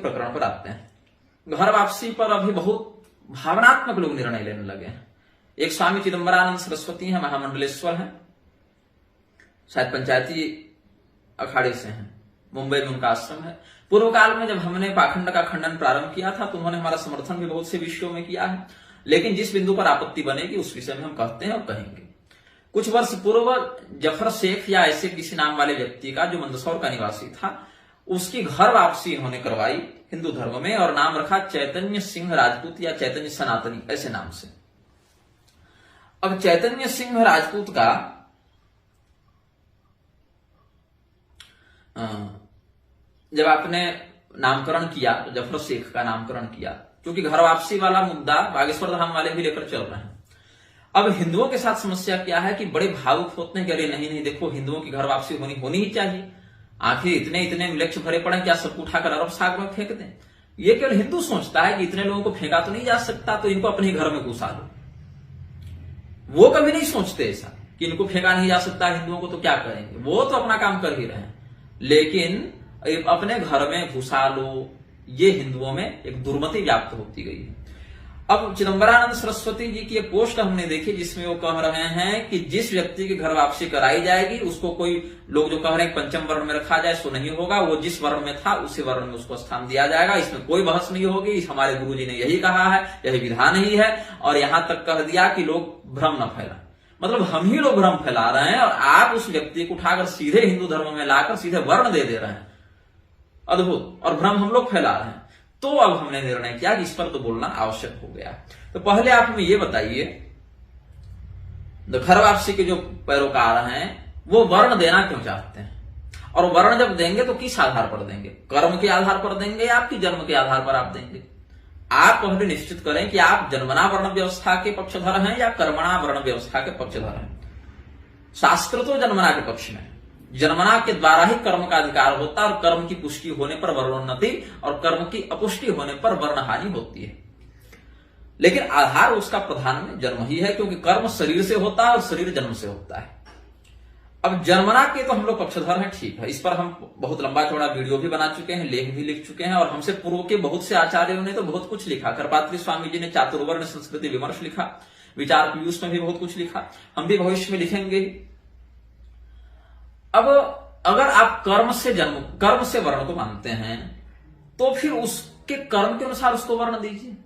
प्रकरण पर आते हैं। घर वापसी पर अभी बहुत भावनात्मक लोग निर्णय लेने लगे हैं। एक स्वामी चिदंबरानंद सरस्वती हैं, महामंडलेश्वर हैं, शायद पंचायती अखाड़े से हैं, मुंबई में उनका आश्रम है। पूर्व काल में जब हमने पाखंड का खंडन प्रारंभ किया था तो उन्होंने हमारा समर्थन भी बहुत से विषयों में किया है, लेकिन जिस बिंदु पर आपत्ति बनेगी उस विषय में हम कहते हैं और कहेंगे। कुछ वर्ष पूर्व जफर शेख या ऐसे किसी नाम वाले व्यक्ति का, जो मंदसौर का निवासी था, उसकी घर वापसी इन्होंने करवाई हिंदू धर्म में और नाम रखा चैतन्य सिंह राजपूत या चैतन्य सनातनी, ऐसे नाम से। अब चैतन्य सिंह राजपूत का जब आपने नामकरण किया तो जफर शेख का नामकरण किया, क्योंकि घर वापसी वाला मुद्दा बागेश्वर धाम वाले भी लेकर चल रहे हैं। अब हिंदुओं के साथ समस्या क्या है कि बड़े भावुक होते हैं कि अरे नहीं नहीं, देखो हिंदुओं की घर वापसी होनी ही चाहिए, आखिर इतने इतने लक्ष्य भरे पड़े, क्या सबको उठाकर अरब सागर में फेंक दें। ये केवल हिंदू सोचता है कि इतने लोगों को फेंका तो नहीं जा सकता, तो इनको अपने घर में घुसा दो। वो कभी नहीं सोचते ऐसा कि इनको फेंका नहीं जा सकता हिंदुओं को, तो क्या करेंगे, वो तो अपना काम कर ही रहे हैं, लेकिन अपने घर में घुसा लो, ये हिंदुओं में एक दुर्मति व्याप्त होती गई है। अब चिदंबरानंद सरस्वती जी की एक पोस्ट हमने देखी जिसमें वो कह रहे हैं कि जिस व्यक्ति की घर वापसी कराई जाएगी उसको, कोई लोग जो कह रहे हैं पंचम वर्ण में रखा जाए, सो नहीं होगा, वो जिस वर्ण में था उसी वर्ण में उसको स्थान दिया जाएगा, इसमें कोई बहस नहीं होगी। हमारे गुरुजी ने यही कहा है, यही विधान ही है, और यहां तक कह दिया कि लोग भ्रम न फैला, मतलब हम ही लोग भ्रम फैला रहे हैं और आप उस व्यक्ति को उठाकर सीधे हिंदू धर्म में लाकर सीधे वर्ण दे रहे हैं। अद्भुत, और भ्रम हम लोग फैला रहे हैं। तो अब हमने निर्णय किया कि इस पर तो बोलना आवश्यक हो गया। तो पहले आप हमें ये बताइए, घर वापसी के जो पैरोकार हैं वो वर्ण देना क्यों चाहते हैं, और वर्ण जब देंगे तो किस आधार पर देंगे, कर्म के आधार पर देंगे या आपकी जन्म के आधार पर आप देंगे। आप पहले निश्चित करें कि आप जन्मना वर्ण व्यवस्था के पक्षधर हैं या कर्मणा वर्ण व्यवस्था के पक्षधर हैं। शास्त्र तो जन्मना के पक्ष में, जन्मना के द्वारा ही कर्म का अधिकार होता है, और कर्म की पुष्टि होने पर वर्णोन्नति और कर्म की अपुष्टि होने पर वर्णहानि होती है। लेकिन आधार उसका प्रधान में जन्म ही है, क्योंकि कर्म शरीर से होता है और शरीर जन्म से होता है। अब जन्मना के तो हम लोग पक्षधर हैं, ठीक है, इस पर हम बहुत लंबा चौड़ा वीडियो भी बना चुके हैं, लेख भी लिख चुके हैं, और हमसे पूर्व के बहुत से आचार्यों ने तो बहुत कुछ लिखा। करपात्री स्वामी जी ने चातुर्वर्ण संस्कृति विमर्श लिखा, विचार पीयूष में भी बहुत कुछ लिखा, हम भी भविष्य में लिखेंगे। अब अगर आप कर्म से वर्ण को मानते हैं तो फिर उसके कर्म के अनुसार उसको वर्ण दीजिए।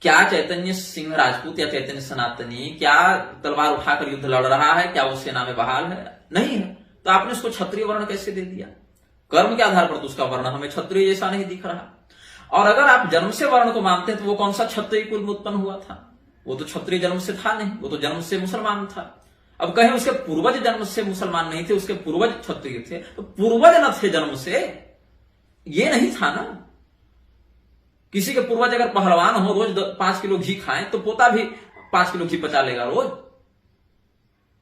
क्या चैतन्य सिंह राजपूत या चैतन्य सनातनी क्या तलवार उठाकर युद्ध लड़ रहा है, क्या वो सेना में बहाल है? नहीं है, तो आपने उसको क्षत्रिय वर्ण कैसे दे दिया? कर्म के आधार पर तो उसका वर्ण हमें क्षत्रिय जैसा नहीं दिख रहा। और अगर आप जन्म से वर्ण को मानते हैं तो वो कौन सा क्षत्रिय कुल में उत्पन्न हुआ था? वो तो क्षत्रिय जन्म से था नहीं, वो तो जन्म से मुसलमान था। अब कहें उसके पूर्वज जन्म से मुसलमान नहीं थे, उसके पूर्वज क्षत्रिय थे, तो पूर्वज न थे जन्म से, ये नहीं था ना। किसी के पूर्वज अगर पहलवान हो, रोज 5 किलो घी खाएं, तो पोता भी 5 किलो घी पचा लेगा रोज।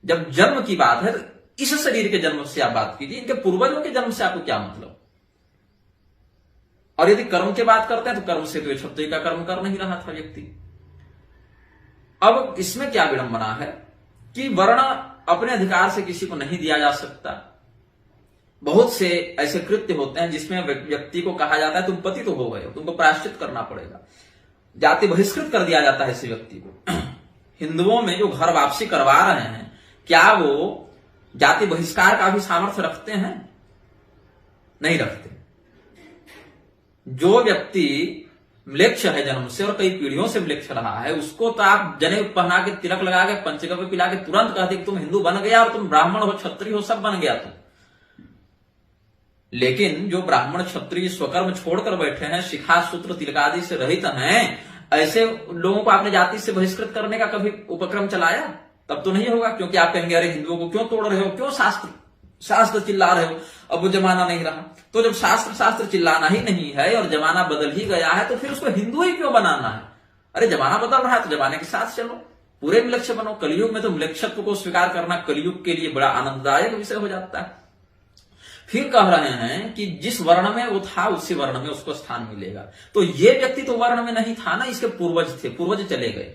जब जन्म की बात है तो इस शरीर के जन्म से आप बात कीजिए, इनके पूर्वजों के जन्म से आपको क्या मतलब? और यदि कर्म की बात करते हैं तो कर्म से तो क्षत्रिय का कर्म कर नहीं रहा था व्यक्ति। अब इसमें क्या विडंबना है कि वर्ण अपने अधिकार से किसी को नहीं दिया जा सकता। बहुत से ऐसे कृत्य होते हैं जिसमें व्यक्ति को कहा जाता है तुम पतित हो गए हो, तुमको प्रायश्चित करना पड़ेगा, जाति बहिष्कृत कर दिया जाता है ऐसे व्यक्ति को। हिंदुओं में जो घर वापसी करवा रहे हैं, क्या वो जाति बहिष्कार का भी सामर्थ्य रखते हैं? नहीं रखते। जो व्यक्ति म्लेच्छ है जन्म से और कई पीढ़ियों से म्लेच्छ रहा है, उसको तो आप जनेऊ पहना के, तिलक लगा के, पंचगव्य पिला के तुरंत कहते कि तुम हिंदू बन गया और तुम ब्राह्मण हो, क्षत्रिय हो, सब बन गया तुम। लेकिन जो ब्राह्मण क्षत्रिय स्वकर्म छोड़कर बैठे हैं, शिखा सूत्र तिलक आदि से रहित हैं, ऐसे लोगों को आपने जाति से बहिष्कृत करने का कभी उपक्रम चलाया? तब तो नहीं होगा, क्योंकि आप कहेंगे अरे हिंदुओं को क्यों तोड़ रहे हो, क्यों शास्त्र चिल्ला रहे हो। अब वो जमाना नहीं रहा, तो जब शास्त्र चिल्लाना ही नहीं है और जमाना बदल ही गया है, तो फिर उसको हिंदू ही क्यों बनाना है? अरे जमाना बदल रहा है तो जमाने के साथ चलो, पूरे मिलक्ष बनो। कलयुग में तो मिलक्षत्व को स्वीकार करना कलयुग के लिए बड़ा आनंददायक विषय हो जाता है। फिर कह रहे हैं कि जिस वर्ण में वो था उसी वर्ण में उसको स्थान मिलेगा। तो ये व्यक्ति तो वर्ण में नहीं था ना, इसके पूर्वज थे, पूर्वज चले गए।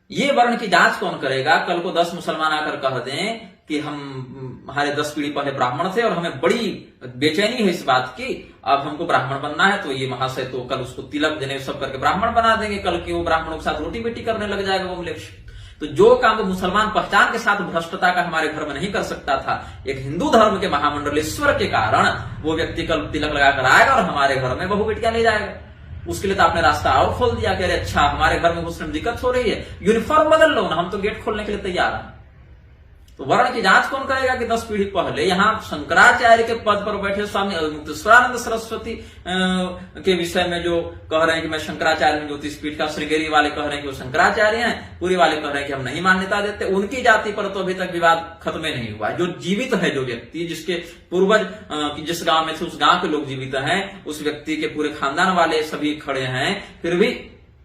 ये वर्ण की जांच कौन करेगा? कल को 10 मुसलमान आकर कह दें कि हम हमारे 10 पीढ़ी पहले ब्राह्मण थे और हमें बड़ी बेचैनी है इस बात की, अब हमको ब्राह्मण बनना है, तो ये महाशय तो कल उसको तिलक जनेऊ सब करके ब्राह्मण बना देंगे, कल के वो ब्राह्मणों के साथ रोटी बेटी करने लग जाएगा वो मिलेक्ष। तो जो काम तो मुसलमान पहचान के साथ भ्रष्टता का हमारे घर में नहीं कर सकता था, एक हिंदू धर्म के महामंडलेश्वर के कारण वो व्यक्ति कल तिलक लगाकर आएगा और हमारे घर में बहू बेटियां ले जाएगा। उसके लिए तो आपने रास्ता और खोल दिया कि अरे अच्छा हमारे घर में घुसने में दिक्कत हो रही है, यूनिफॉर्म बदल लो ना, हम तो गेट खोलने के लिए तैयार हैं। तो वर्ण की जांच कौन करेगा कि 10 पीढ़ी पहले यहाँ शंकराचार्य के पद पर बैठे स्वामी मुक्तेश्वरानंद सरस्वती के विषय में जो कह रहे हैं कि मैं शंकराचार्य हूं, ज्योतिष पीठ का श्रृंगेरी वाले कह रहे हैं कि वो शंकराचार्य हैं, पूरी वाले कह रहे हैं कि हम नहीं मान्यता देते, उनकी जाति पर तो अभी तक विवाद खत्म नहीं हुआ। जो जीवित है, जो व्यक्ति जिसके पूर्वज जिस गांव में थे उस गांव के लोग जीवित हैं, उस व्यक्ति के पूरे खानदान वाले सभी खड़े हैं, फिर भी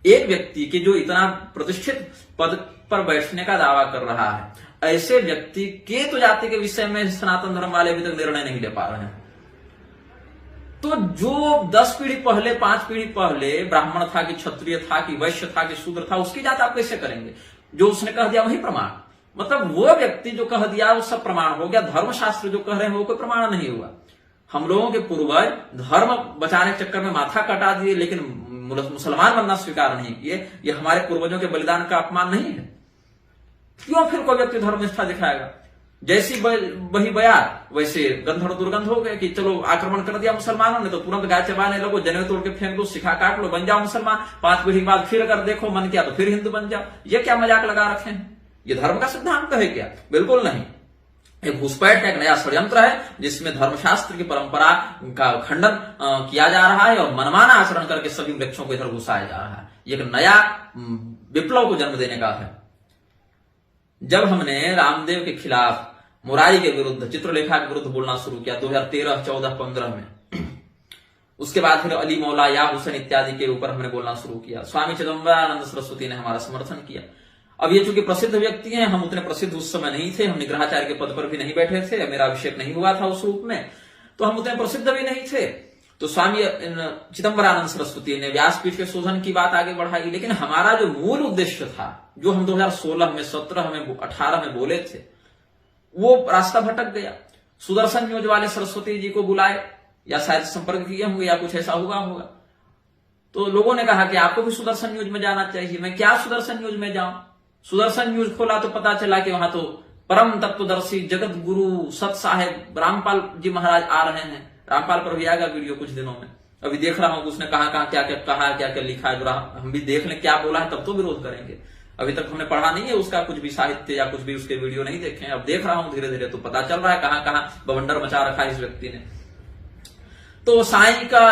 एक व्यक्ति के जो इतना प्रतिष्ठित पद पर बैठने का दावा कर रहा है, ऐसे व्यक्ति के तो जाति के विषय में सनातन धर्म वाले अभी तक निर्णय नहीं ले पा रहे हैं। तो जो 10 पीढ़ी पहले 5 पीढ़ी पहले ब्राह्मण था कि क्षत्रिय था कि वैश्य था कि शूद्र था, उसकी जात आप कैसे करेंगे? जो उसने कह दिया वही प्रमाण, मतलब वो व्यक्ति जो कह दिया वो सब प्रमाण हो गया, धर्मशास्त्र जो कह रहे हैं वो कोई प्रमाण नहीं हुआ। हम लोगों के पूर्वज धर्म बचाने के चक्कर में माथा कटा दिए, लेकिन मुसलमान बनना स्वीकार नहीं किए। ये हमारे पूर्वजों के बलिदान का अपमान नहीं है? क्यों फिर कोई व्यक्ति धर्मनिष्ठा दिखाएगा? जैसी वही बयार वैसे गंधर्व दुर्गंध हो गए कि चलो आक्रमण कर दिया मुसलमानों ने तो तुरंत गाय चबाने लगो, जनेऊ तोड़ के फेंक दो, शिखा काट लो, बन जाओ मुसलमान। 5 पीढ़ी बाद फिर अगर देखो मन किया तो फिर हिंदू बन जाओ। ये क्या मजाक लगा रखे हैं? ये धर्म का सिद्धांत है क्या? बिल्कुल नहीं। एक घुसपैठ का एक नया षड्यंत्र है जिसमें धर्मशास्त्र की परंपरा का खंडन किया जा रहा है और मनमाना आचरण करके सभी वृक्षों को इधर घुसाया जा रहा है। ये एक नया विप्लव को जन्म देने का है। जब हमने रामदेव के खिलाफ, मुरारी के विरुद्ध, चित्रलेखा के विरुद्ध बोलना शुरू किया 2013, 14, 15 में, उसके बाद फिर अली मौला या हुसैन इत्यादि के ऊपर हमने बोलना शुरू किया। स्वामी चिदंबरानंद सरस्वती ने हमारा समर्थन किया। अब ये चूंकि प्रसिद्ध व्यक्ति हैं, हम उतने प्रसिद्ध उस समय नहीं थे, हम निग्रहाचार्य के पद पर भी नहीं बैठे थे, मेरा अभिषेक नहीं हुआ था उस रूप में, तो हम उतने प्रसिद्ध भी नहीं थे। तो स्वामी चिदंबरानंद सरस्वती ने व्यासपीठ के शोधन की बात आगे बढ़ाई, लेकिन हमारा जो मूल उद्देश्य था, जो हम 2016 में, 17 में, 18 में बोले थे, वो रास्ता भटक गया। सुदर्शन न्यूज वाले सरस्वती जी को बुलाए या शायद संपर्क किए होंगे या कुछ ऐसा हुआ होगा, तो लोगों ने कहा कि आपको भी सुदर्शन न्यूज में जाना चाहिए। मैं क्या सुदर्शन न्यूज में जाऊं? सुदर्शन न्यूज खोला तो पता चला कि वहां तो परम तत्वदर्शी जगत गुरु सत साहेब रामपाल जी महाराज आ रहे हैं। रामपाल पर भी आएगा वीडियो कुछ दिनों में, अभी देख रहा हूं कि उसने कहा क्या क्या कहा, क्या क्या लिखा है, हम भी देख लें क्या बोला है, तब तो विरोध करेंगे। अभी तक हमने पढ़ा नहीं है उसका कुछ भी साहित्य या कुछ भी उसके वीडियो नहीं देखे हैं, अब देख रहा हूं धीरे धीरे तो पता चल रहा है कहां कहां बवंडर मचा रखा है इस व्यक्ति ने। तो साईं का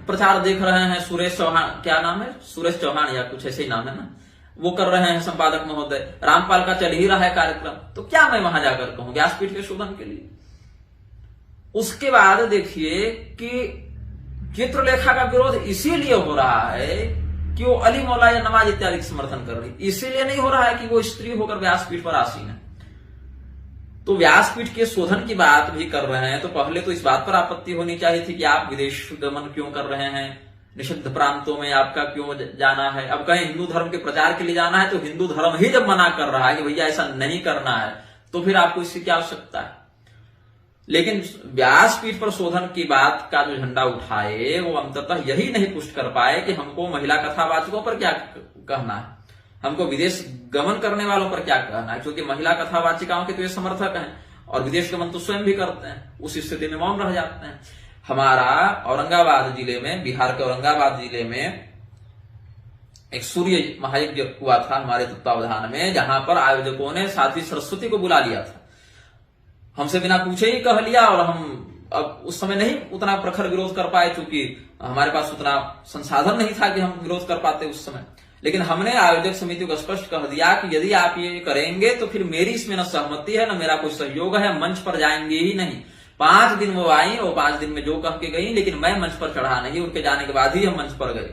प्रचार देख रहे हैं, सुरेश चौहान, क्या नाम है, सुरेश चौहान या कुछ ऐसे ही नाम है ना, वो कर रहे हैं संपादक महोदय। रामपाल का चल ही रहा है कार्यक्रम, तो क्या मैं वहां जाकर कहूं व्यासपीठ के शोधन के लिए? उसके बाद देखिए कि चित्रलेखा का विरोध इसीलिए हो रहा है कि वो अली मौला या नमाज इत्यादि समर्थन कर रही, इसीलिए नहीं हो रहा है कि वो स्त्री होकर व्यासपीठ पर आसीन है। तो व्यासपीठ के शोधन की बात भी कर रहे हैं, तो पहले तो इस बात पर आपत्ति होनी चाहिए थी कि आप विदेश गमन क्यों कर रहे हैं, निषिद्ध प्रांतों में आपका क्यों जाना है। अब कहीं हिंदू धर्म के प्रचार के लिए जाना है तो हिंदू धर्म ही जब मना कर रहा है कि भैया ऐसा नहीं करना है, तो फिर आपको इसकी क्या आवश्यकता है? लेकिन व्यासपीठ पर शोधन की बात का जो झंडा उठाए वो अंततः यही नहीं पुष्ट कर पाए कि हमको महिला कथावाचकों पर क्या कहना है, हमको विदेश गमन करने वालों पर क्या कहना है, क्योंकि महिला कथावाचिकाओं के तो ये समर्थक हैं और विदेश गमन तो स्वयं भी करते हैं, उस स्थिति में मौन रह जाते हैं। हमारा औरंगाबाद जिले में, बिहार के औरंगाबाद जिले में एक सूर्य महायज्ञ हुआ था हमारे तत्वावधान में, जहां पर आयोजकों ने साध्वी सरस्वती को बुला लिया था, हमसे बिना पूछे ही कह लिया। और हम अब उस समय नहीं उतना प्रखर विरोध कर पाए, क्योंकि हमारे पास उतना संसाधन नहीं था कि हम विरोध कर पाते उस समय। लेकिन हमने आयोजक समिति को स्पष्ट कह दिया कि यदि आप ये करेंगे तो फिर मेरी इसमें न सहमति है न मेरा कोई सहयोग है, मंच पर जाएंगे ही नहीं। 5 दिन वो आई और 5 दिन में जो कह के गई, लेकिन मैं मंच पर चढ़ा नहीं, उनके जाने के बाद ही हम मंच पर गए।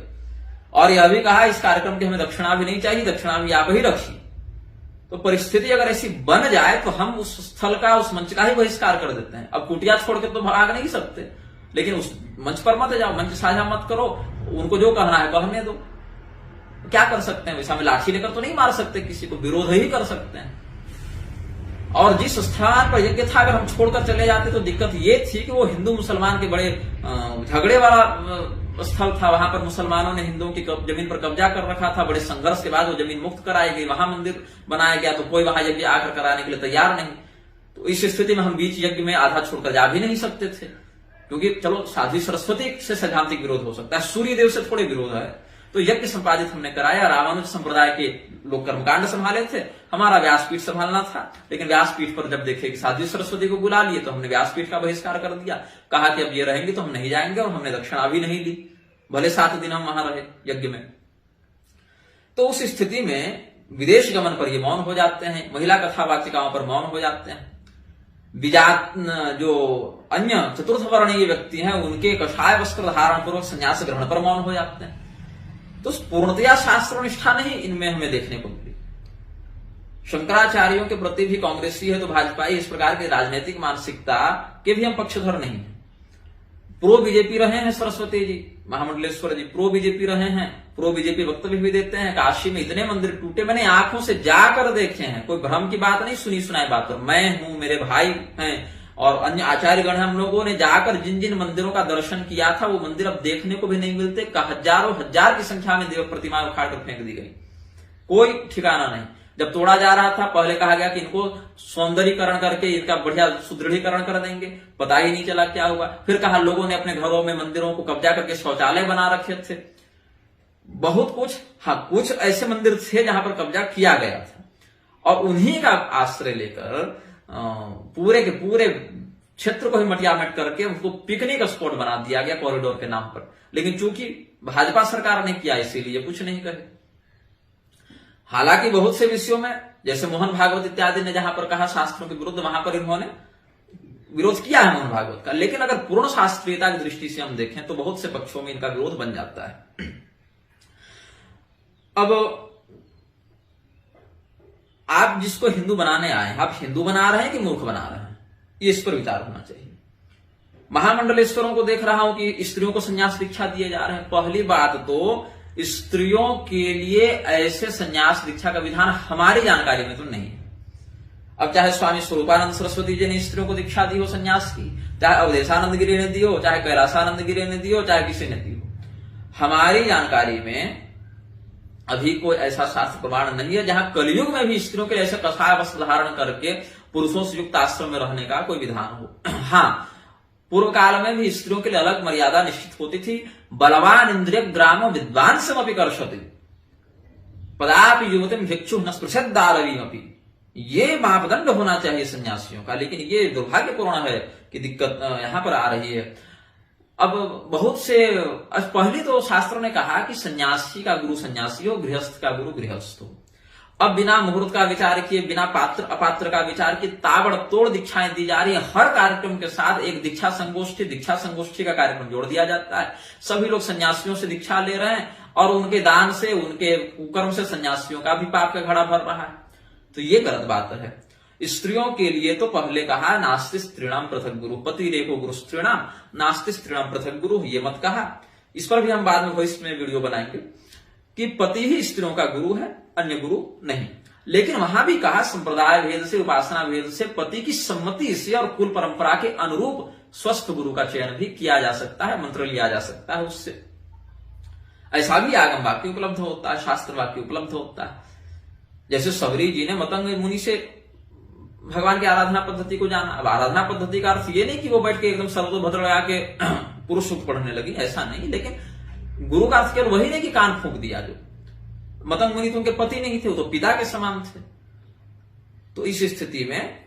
और यह भी कहा इस कार्यक्रम की हमें दक्षिणा भी नहीं चाहिए, दक्षिणा भी आप ही रखिए। तो परिस्थिति अगर ऐसी बन जाए तो हम उस स्थल का, उस मंच का ही बहिष्कार कर देते हैं। अब कुटिया छोड़ के तो भाग नहीं सकते, लेकिन उस मंच पर मत जाओ, मंच साझा मत करो, उनको जो कहना है कहने दो। क्या कर सकते हैं? वैसा में लाठी लेकर तो नहीं मार सकते किसी को, विरोध ही कर सकते हैं। और जिस स्थान पर यज्ञ था अगर हम छोड़कर चले जाते तो दिक्कत ये थी कि वो हिंदू मुसलमान के बड़े झगड़े वाला स्थल था। वहां पर मुसलमानों ने हिंदुओं की जमीन पर कब्जा कर रखा था। बड़े संघर्ष के बाद वो जमीन मुक्त कराई गई, वहां मंदिर बनाया गया, तो कोई वहां यज्ञ आकर कराने के लिए तैयार नहीं। तो इस स्थिति में हम बीच यज्ञ में आधा छोड़कर जा भी नहीं सकते थे, क्योंकि चलो साध्वी सरस्वती से सैद्धांतिक विरोध हो सकता है, सूर्य देव से थोड़े विरोध है। तो यज्ञ संपादित हमने कराया। रामानुज संप्रदाय के लोग कर्मकांड संभाले थे, हमारा व्यासपीठ संभालना था। लेकिन व्यासपीठ पर जब देखे कि साध्वी सरस्वती को बुला लिए तो हमने व्यासपीठ का बहिष्कार कर दिया, कहा कि अब ये रहेंगे तो हम नहीं जाएंगे, और हमने दक्षिणा भी नहीं ली, भले 7 दिन हम वहां रहे यज्ञ में। तो उस स्थिति में विदेश गमन पर ये मौन हो जाते हैं, महिला कथा वाचिकाओं पर मौन हो जाते हैं। विजात जो अन्य चतुर्थ वर्णीय व्यक्ति हैं उनके कषाय वस्त्र धारण पूर्वक संन्यास ग्रहण पर मौन हो जाते हैं। तो पूर्णतया शास्त्र निष्ठा नहीं इनमें हमें देखने को मिली। शंकराचार्यों के प्रति भी कांग्रेसी है तो भाजपाई, इस प्रकार की राजनीतिक मानसिकता के भी हम पक्षधर नहीं है। प्रो बीजेपी रहे हैं सरस्वती जी, महामंडलेश्वर जी प्रो बीजेपी रहे हैं, प्रो बीजेपी वक्तव्य भी देते हैं। काशी में इतने मंदिर टूटे, मैंने आंखों से जाकर देखे हैं, कोई भ्रम की बात नहीं, सुनी सुनाई बात पर। मैं हूं, मेरे भाई हैं और अन्य आचार्यगण, हम लोगों ने जाकर जिन जिन मंदिरों का दर्शन किया था वो मंदिर अब देखने को भी नहीं मिलते। हजारों हजार की संख्या में देव प्रतिमाएं उखाड़कर फेंक दी गई, कोई ठिकाना नहीं। जब तोड़ा जा रहा था पहले कहा गया कि इनको सौंदर्यीकरण करके इनका बढ़िया सुदृढ़ीकरण कर देंगे, पता ही नहीं चला क्या हुआ। फिर कहा लोगों ने अपने घरों में मंदिरों को कब्जा करके शौचालय बना रखे थे, बहुत कुछ। हाँ, कुछ ऐसे मंदिर थे जहां पर कब्जा किया गया था और उन्हीं का आश्रय लेकर पूरे के पूरे क्षेत्र को ही मटियामेट करके उसको पिकनिक स्पॉट बना दिया गया कॉरिडोर के नाम पर। लेकिन चूंकि भाजपा सरकार ने किया इसीलिए कुछ नहीं कहे। हालांकि बहुत से विषयों में जैसे मोहन भागवत इत्यादि ने जहां पर कहा शास्त्रों के विरुद्ध, वहां पर इन्होंने विरोध किया है मोहन भागवत का। लेकिन अगर पूर्ण शास्त्रीयता की दृष्टि से हम देखें तो बहुत से पक्षों में इनका विरोध बन जाता है। अब आप जिसको हिंदू बनाने आए हैं, आप हिंदू बना रहे हैं कि मूर्ख बना रहे हैं, ये इस पर विचार होना चाहिए। महामंडलेश्वरों को देख रहा हूं कि स्त्रियों को संन्यास दीक्षा दिए जा रहे हैं। पहली बात तो स्त्रियों के लिए ऐसे संन्यास दीक्षा का विधान हमारी जानकारी में तो नहीं है। अब चाहे स्वामी स्वरूपानंद सरस्वती जी ने स्त्रियों को दीक्षा दी हो संन्यास की, चाहे अवधेशानंद गिरी ने दी हो, चाहे कैलासानंद गिरी ने दी हो, चाहे किसी ने दी हो, हमारी जानकारी में अभी कोई ऐसा शास्त्र प्रमाण नहीं है जहां कलयुग में भी स्त्रियों के ऐसे कषाय वस्त्र धारण करके पुरुषों से युक्त आश्रम में रहने का कोई विधान हो। हाँ, पूर्व काल में भी स्त्रियों के लिए अलग मर्यादा निश्चित होती थी। बलवान इंद्रिय ग्रामो विद्वान समपि कर्षति पदापि युवतिम भिक्षु न स्पृशद्दारवीमपि, ये मापदंड होना चाहिए सन्यासियों का। लेकिन ये दुर्भाग्यपूर्ण है कि दिक्कत यहां पर आ रही है। अब बहुत से पहले तो शास्त्रों ने कहा कि सन्यासी का गुरु सन्यासी हो, गृहस्थ का गुरु गृहस्थ हो। अब बिना मुहूर्त का विचार किए, बिना पात्र अपात्र का विचार किए ताबड़तोड़ दीक्षाएं दी जा रही है। हर कार्यक्रम के साथ एक दीक्षा संगोष्ठी का कार्यक्रम जोड़ दिया जाता है। सभी लोग सन्यासियों से दीक्षा ले रहे हैं और उनके दान से, उनके कुकर्म से सन्यासियों का भी पाप का घड़ा भर रहा है। तो ये गलत बात है। स्त्रियों के लिए तो पहले कहा नास्ति स्त्रीणाम पृथक गुरु, पति रेको गुरु स्त्रीणाम नास्ति स्त्रीणाम पृथक गुरु, ये मत कहा। इस पर भी हम बाद में वॉइस में वीडियो बनाएंगे कि पति ही स्त्रियों का गुरु है, अन्य गुरु नहीं। लेकिन वहां भी कहा संप्रदाय भेद से, उपासना भेद से, पति की सम्मति से और कुल परंपरा के अनुरूप स्वस्थ गुरु का चयन भी किया जा सकता है, मंत्र लिया जा सकता है उससे। ऐसा भी आगम वाक्य उपलब्ध होता है, शास्त्र वाक्य उपलब्ध होता है। जैसे सबरी जी ने मतंग मुनि से भगवान की आराधना पद्धति को जाना। अब आराधना पद्धति का अर्थ ये नहीं कि वो बैठ के एकदम सर्वतोभद्र लगा के पुरुष सूक्त पढ़ने लगी, ऐसा नहीं। लेकिन गुरु का अर्थ केवल वही नहीं कि कान फूंक दिया। जो मतंग मुनि तो उनके पति नहीं थे, वो तो पिता के समान थे। तो इस स्थिति में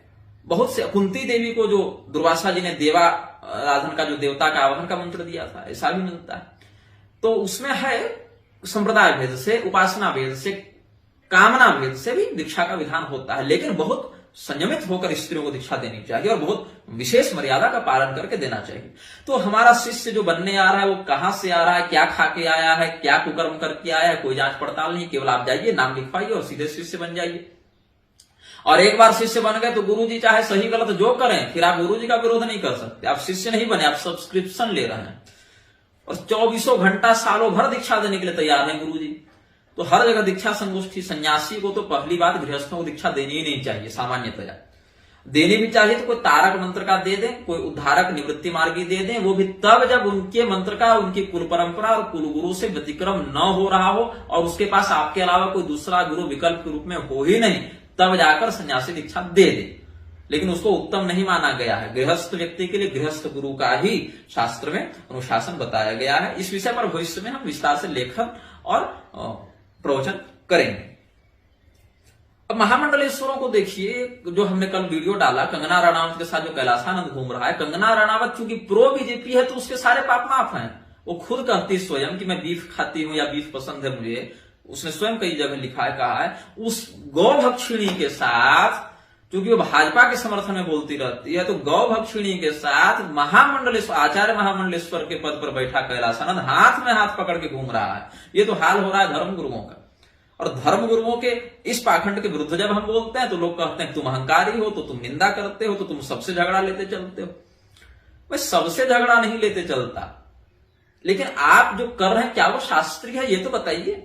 बहुत से, कुंती देवी को जो दुर्वासा जी ने देवा आराधन का, जो देवता का आवाहन का मंत्र दिया था, ऐसा भी मिलता है। तो उसमें है संप्रदाय भेद से, उपासना भेद से, कामना भेद से भी दीक्षा का विधान होता है। लेकिन बहुत संयमित होकर स्त्रियों को दीक्षा देनी चाहिए और बहुत विशेष मर्यादा का पालन करके देना चाहिए। तो हमारा शिष्य जो बनने आ रहा है वो कहां से आ रहा है, क्या खा के आया है, क्या कुकर्म करके आया है, कोई जांच पड़ताल नहीं। केवल आप जाइए, नाम लिखवाइए और सीधे शिष्य बन जाइए। और एक बार शिष्य बन गए तो गुरुजी चाहे सही गलत जो करें, फिर आप गुरुजी का विरोध नहीं कर सकते। आप शिष्य नहीं बने, आप सब्सक्रिप्शन ले रहे हैं और 24 घंटा सालों भर दीक्षा देने के लिए तैयार है गुरुजी। तो हर जगह दीक्षा संगोष्ठी, सन्यासी को तो पहली बात गृहस्थों को दीक्षा देनी ही नहीं चाहिए सामान्यतया। देनी भी चाहिए तो कोई तारक मंत्र का दे दें, कोई उद्धारक निवृत्ति मार्गी दे दें, वो भी तब जब उनके मंत्र का उनकी कुल परंपरा और कुल गुरु से व्यतिक्रम न हो रहा हो और उसके पास आपके अलावा कोई दूसरा गुरु विकल्प के रूप में हो ही नहीं, तब जाकर सन्यासी दीक्षा दे दे। लेकिन उसको उत्तम नहीं माना गया है। गृहस्थ व्यक्ति के लिए गृहस्थ गुरु का ही शास्त्र में अनुशासन बताया गया है। इस विषय पर भविष्य में हम विस्तार से लेखन और प्रवचन करेंगे। अब महामंडलेश्वरों को देखिए, जो हमने कल वीडियो डाला कंगना रनावत के साथ जो कैलासानंद घूम रहा है, कंगना रनावत चूंकि प्रो बीजेपी है तो उसके सारे पाप माफ हैं। वो खुद कहती स्वयं कि मैं बीफ खाती हूं या बीफ पसंद है मुझे, उसने स्वयं कई जगह लिखा है, कहा है। उस गौ भक्षिणी के साथ, क्योंकि वो भाजपा के समर्थन में बोलती रहती है, तो गौ भक्षिणी के साथ महामंडलेश्वर, आचार्य महामंडलेश्वर के पद पर बैठा कैलासानंद हाथ में हाथ पकड़ के घूम रहा है। ये तो हाल हो रहा है धर्म गुरुओं का। और धर्म गुरुओं के इस पाखंड के विरुद्ध जब हम बोलते हैं तो लोग कहते हैं तुम अहंकारी हो, तो तुम निंदा करते हो, तो तुम सबसे झगड़ा लेते चलते हो। मैं सबसे झगड़ा नहीं लेते चलता, लेकिन आप जो कर रहे हैं क्या वो शास्त्रीय है ये तो बताइए।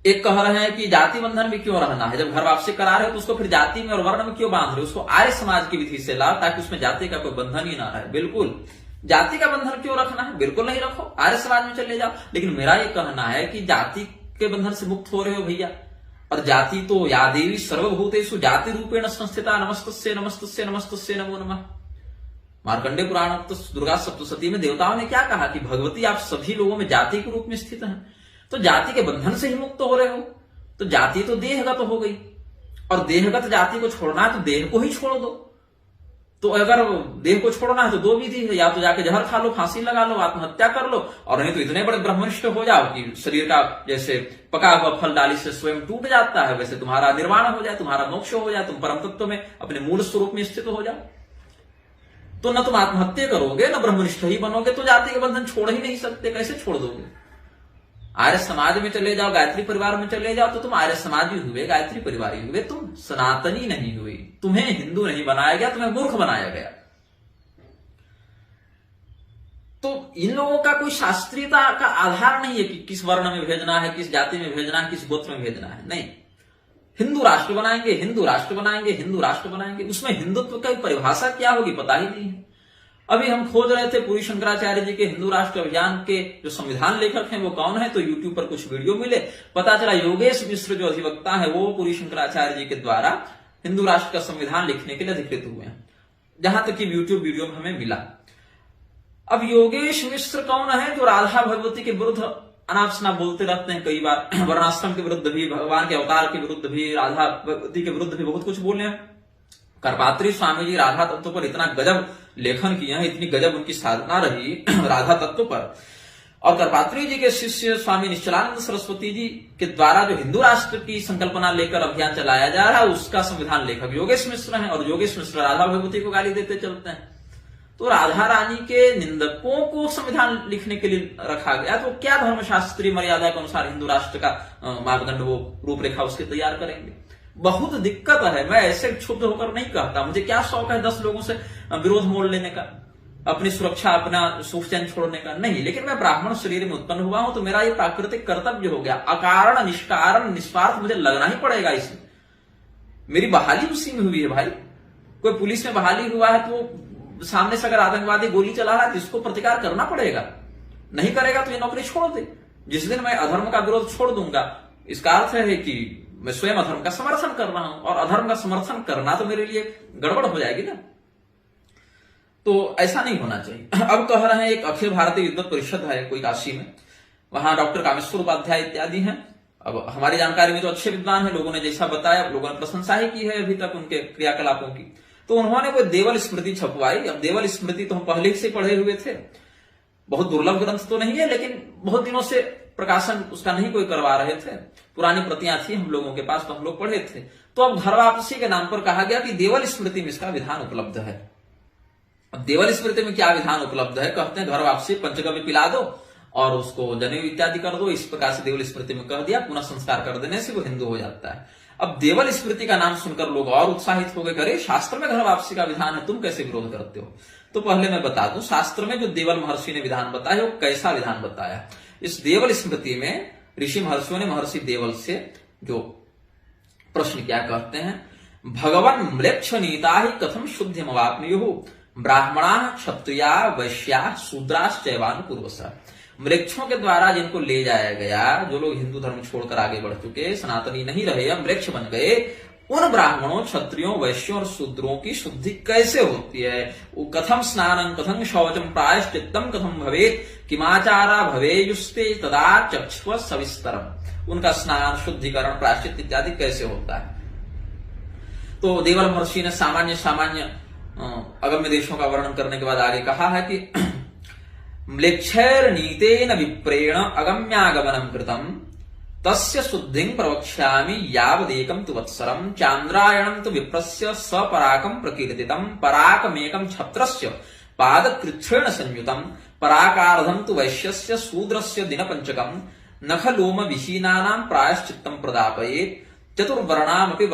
एक कह रहे हैं कि जाति बंधन में क्यों रहना है, जब घर वापसी करा रहे हो तो उसको फिर जाति में और वर्ण में क्यों बांध रहे हो, उसको आर्य समाज की विधि से लाओ ताकि उसमें जाति का कोई बंधन ही ना रहे। बिल्कुल, जाति का बंधन क्यों रखना है, बिल्कुल नहीं रखो, आर्य समाज में चले जाओ। लेकिन मेरा ये कहना है कि जाति के बंधन से मुक्त हो रहे हो भैया, और जाति तो या देवी सर्वभूतेषु जाति रूपेण संस्थिता नमस्तस्ये नमस्तस्ये नमस्तस्ये नमो नमः। मार्कंडेय पुराण दुर्गा सप्तशती में देवताओं ने क्या कहा कि भगवती आप सभी लोगों में जाति के रूप में स्थित हैं, तो जाति के बंधन से ही मुक्त हो रहे हो। तो जाति तो देहगत हो गई, और देहगत जाति को छोड़ना है तो देह को ही छोड़ दो। तो अगर देह को छोड़ना है तो दो विधि है, या तो जाके जहर खा लो, फांसी लगा लो, आत्महत्या कर लो, और नहीं तो इतने बड़े ब्रह्मनिष्ठ हो जाओ कि शरीर का जैसे पका हुआ फल डाली से स्वयं टूट जाता है, वैसे तुम्हारा निर्वाण हो जाए, तुम्हारा मोक्ष हो जाए, तुम परम तत्व में अपने मूल स्वरूप में स्थित हो जाओ। तो न तुम आत्महत्या करोगे न ब्रह्मनिष्ठ ही बनोगे, तो जाति के बंधन छोड़ ही नहीं सकते, कैसे छोड़ दोगे। आर्य समाज में चले जाओ, गायत्री परिवार में चले जाओ, तो तुम आर्य समाजी हुए, गायत्री परिवारी हुए, तुम सनातनी नहीं हुई। तुम्हें हिंदू नहीं बनाया गया, तुम्हें मूर्ख बनाया गया। तो इन लोगों का कोई शास्त्रीयता का आधार नहीं है कि किस वर्ण में भेजना है, किस जाति में भेजना है, किस गोत्र में भेजना है। नहीं, हिंदू राष्ट्र बनाएंगे, हिंदू राष्ट्र बनाएंगे, हिंदू राष्ट्र बनाएंगे। उसमें हिंदुत्व की परिभाषा क्या होगी पता ही नहीं है। अभी हम खोज रहे थे पूरी शंकराचार्य जी के हिंदू राष्ट्र अभियान के जो संविधान लेखक हैं वो कौन है, तो यूट्यूब पर कुछ वीडियो मिले, पता चला योगेश मिश्र जो अधिवक्ता है वो पूरी शंकराचार्य जी के द्वारा हिंदू राष्ट्र का संविधान लिखने के लिए अधिकृत हुए हैं, जहां तक कि यूट्यूब वीडियो में हमें मिला। अब योगेश मिश्र कौन है जो राधा भगवती के विरुद्ध अनाप शनाप बोलते रहते हैं, कई बार वर्णाश्रम के विरुद्ध भी, भगवान के अवतार के विरुद्ध भी, राधा भगवती के विरुद्ध भी बहुत कुछ बोले हैं। करपात्री स्वामी जी राधा तत्व पर इतना गजब लेखन किया है, इतनी गजब उनकी साधना रही राधा तत्व पर। और करपात्री जी के शिष्य स्वामी निश्चलानंद सरस्वती जी के द्वारा जो हिंदू राष्ट्र की संकल्पना लेकर अभियान चलाया जा रहा है, उसका संविधान लेखक योगेश मिश्र हैं, और योगेश मिश्र राधा भगवती को गाली देते चलते हैं। तो राधा रानी के निंदकों को संविधान लिखने के लिए रखा गया, तो क्या धर्मशास्त्रीय मर्यादा के अनुसार हिंदू राष्ट्र का मापदंड, वो रूपरेखा उसके तैयार करेंगे। बहुत दिक्कत है। मैं ऐसे क्षुब्ध होकर नहीं कहता, मुझे क्या शौक है 10 लोगों से विरोध मोड़ लेने का, अपनी सुरक्षा, अपना सुख चैन छोड़ने का, नहीं। लेकिन मैं ब्राह्मण शरीर में उत्पन्न हुआ हूं, तो मेरा ये प्राकृतिक कर्तव्य हो गया, अकारण निष्कारण निस्वार्थ मुझे लगना ही पड़ेगा इसमें। मेरी बहाली उसी में हुई है भाई। कोई पुलिस में बहाली हुआ है तो सामने से अगर आतंकवादी गोली चला रहा है तो इसको प्रतिकार करना पड़ेगा, नहीं करेगा तो ये नौकरी छोड़ दे। जिस दिन मैं अधर्म का विरोध छोड़ दूंगा, इसका अर्थ है कि मैं स्वयं अधर्म का समर्थन कर रहा हूं, और अधर्म का समर्थन करना तो मेरे लिए गड़बड़ हो जाएगी ना, तो ऐसा नहीं होना चाहिए। अब कह रहे हैं एक अखिल भारतीय विद्वत परिषद है कोई काशी में, वहां डॉक्टर कामेश्वर उपाध्याय इत्यादि हैं। अब हमारी जानकारी में तो अच्छे विद्वान है, लोगों ने जैसा बताया, लोगों ने प्रशंसा ही की है अभी तक उनके क्रियाकलापों की। तो उन्होंने कोई देवल स्मृति छपवाई। अब देवल स्मृति तो हम पहले से पढ़े हुए थे, बहुत दुर्लभ ग्रंथ तो नहीं है, लेकिन बहुत दिनों से प्रकाशन उसका नहीं कोई करवा रहे थे, पुरानी प्रतियां थी हम लोगों के पास, तो हम लोग पढ़े थे। तो अब घर वापसी के नाम पर कहा गया कि देवल स्मृति में इसका विधान उपलब्ध है। अब देवल स्मृति में क्या विधान उपलब्ध है, कहते हैं घर वापसी पंचगव्य पिला दो और उसको जनेऊ इत्यादि कर दो। इस प्रकार से देवल स्मृति में कह दिया, पुनः संस्कार कर देने से वो हिंदू हो जाता है। अब देवल स्मृति का नाम सुनकर लोग और उत्साहित हो गए, अरे शास्त्र में घर वापसी का विधान है, तुम कैसे विरोध करते हो। तो पहले मैं बता दूं, शास्त्र में जो देवल महर्षि ने विधान बताया वो कैसा विधान बताया। इस देवल स्मृति में ऋषि महर्षियों ने महर्षि देवल से जो प्रश्न क्या कहते हैं, भगवन म्लेच्छ नीता ही कथम शुद्धिमवाप्नुयुः ब्राह्मणा क्षत्रिया वैश्या शूद्राश्चैवानुपूर्वश। मृक्षों के द्वारा जिनको ले जाया गया, जो लोग हिंदू धर्म छोड़कर आगे बढ़ चुके, सनातनी नहीं रहे, अब मृक्ष बन गए, उन ब्राह्मणों, क्षत्रियों, वैश्यों और शूद्रों की शुद्धि कैसे होती है? वो कथम स्नानं कथं शौचम प्रायश्चित्तम कथम भवेत् किमाचारा भवेयुस्ते तदा चक्ष्व सविस्तरम। उनका स्नान, शुद्धिकरण, प्रायश्चित इत्यादि कैसे होता है? तो देवल महर्षि ने सामान्य अगम्य देशों का वर्णन करने के बाद आगे कहा है कि म्लेच्छैर नीतेन विप्रेण अगम्यागमनम कृतम तस्य शुद्धिं प्रवक्ष्यामि यावदेकं तु वत्सरं चान्द्रायणं तु विप्रस्य सपराकं प्रकीर्तितं पराकमेकं छत्रस्य पादकृच्छ्रेण संयुतं पराकार्धं तु वैश्यस्य शूद्रस्य दिनपञ्चकं नखलोम विहीनानां प्रायश्चित्तं प्रदापयेत् चतुर्णामपि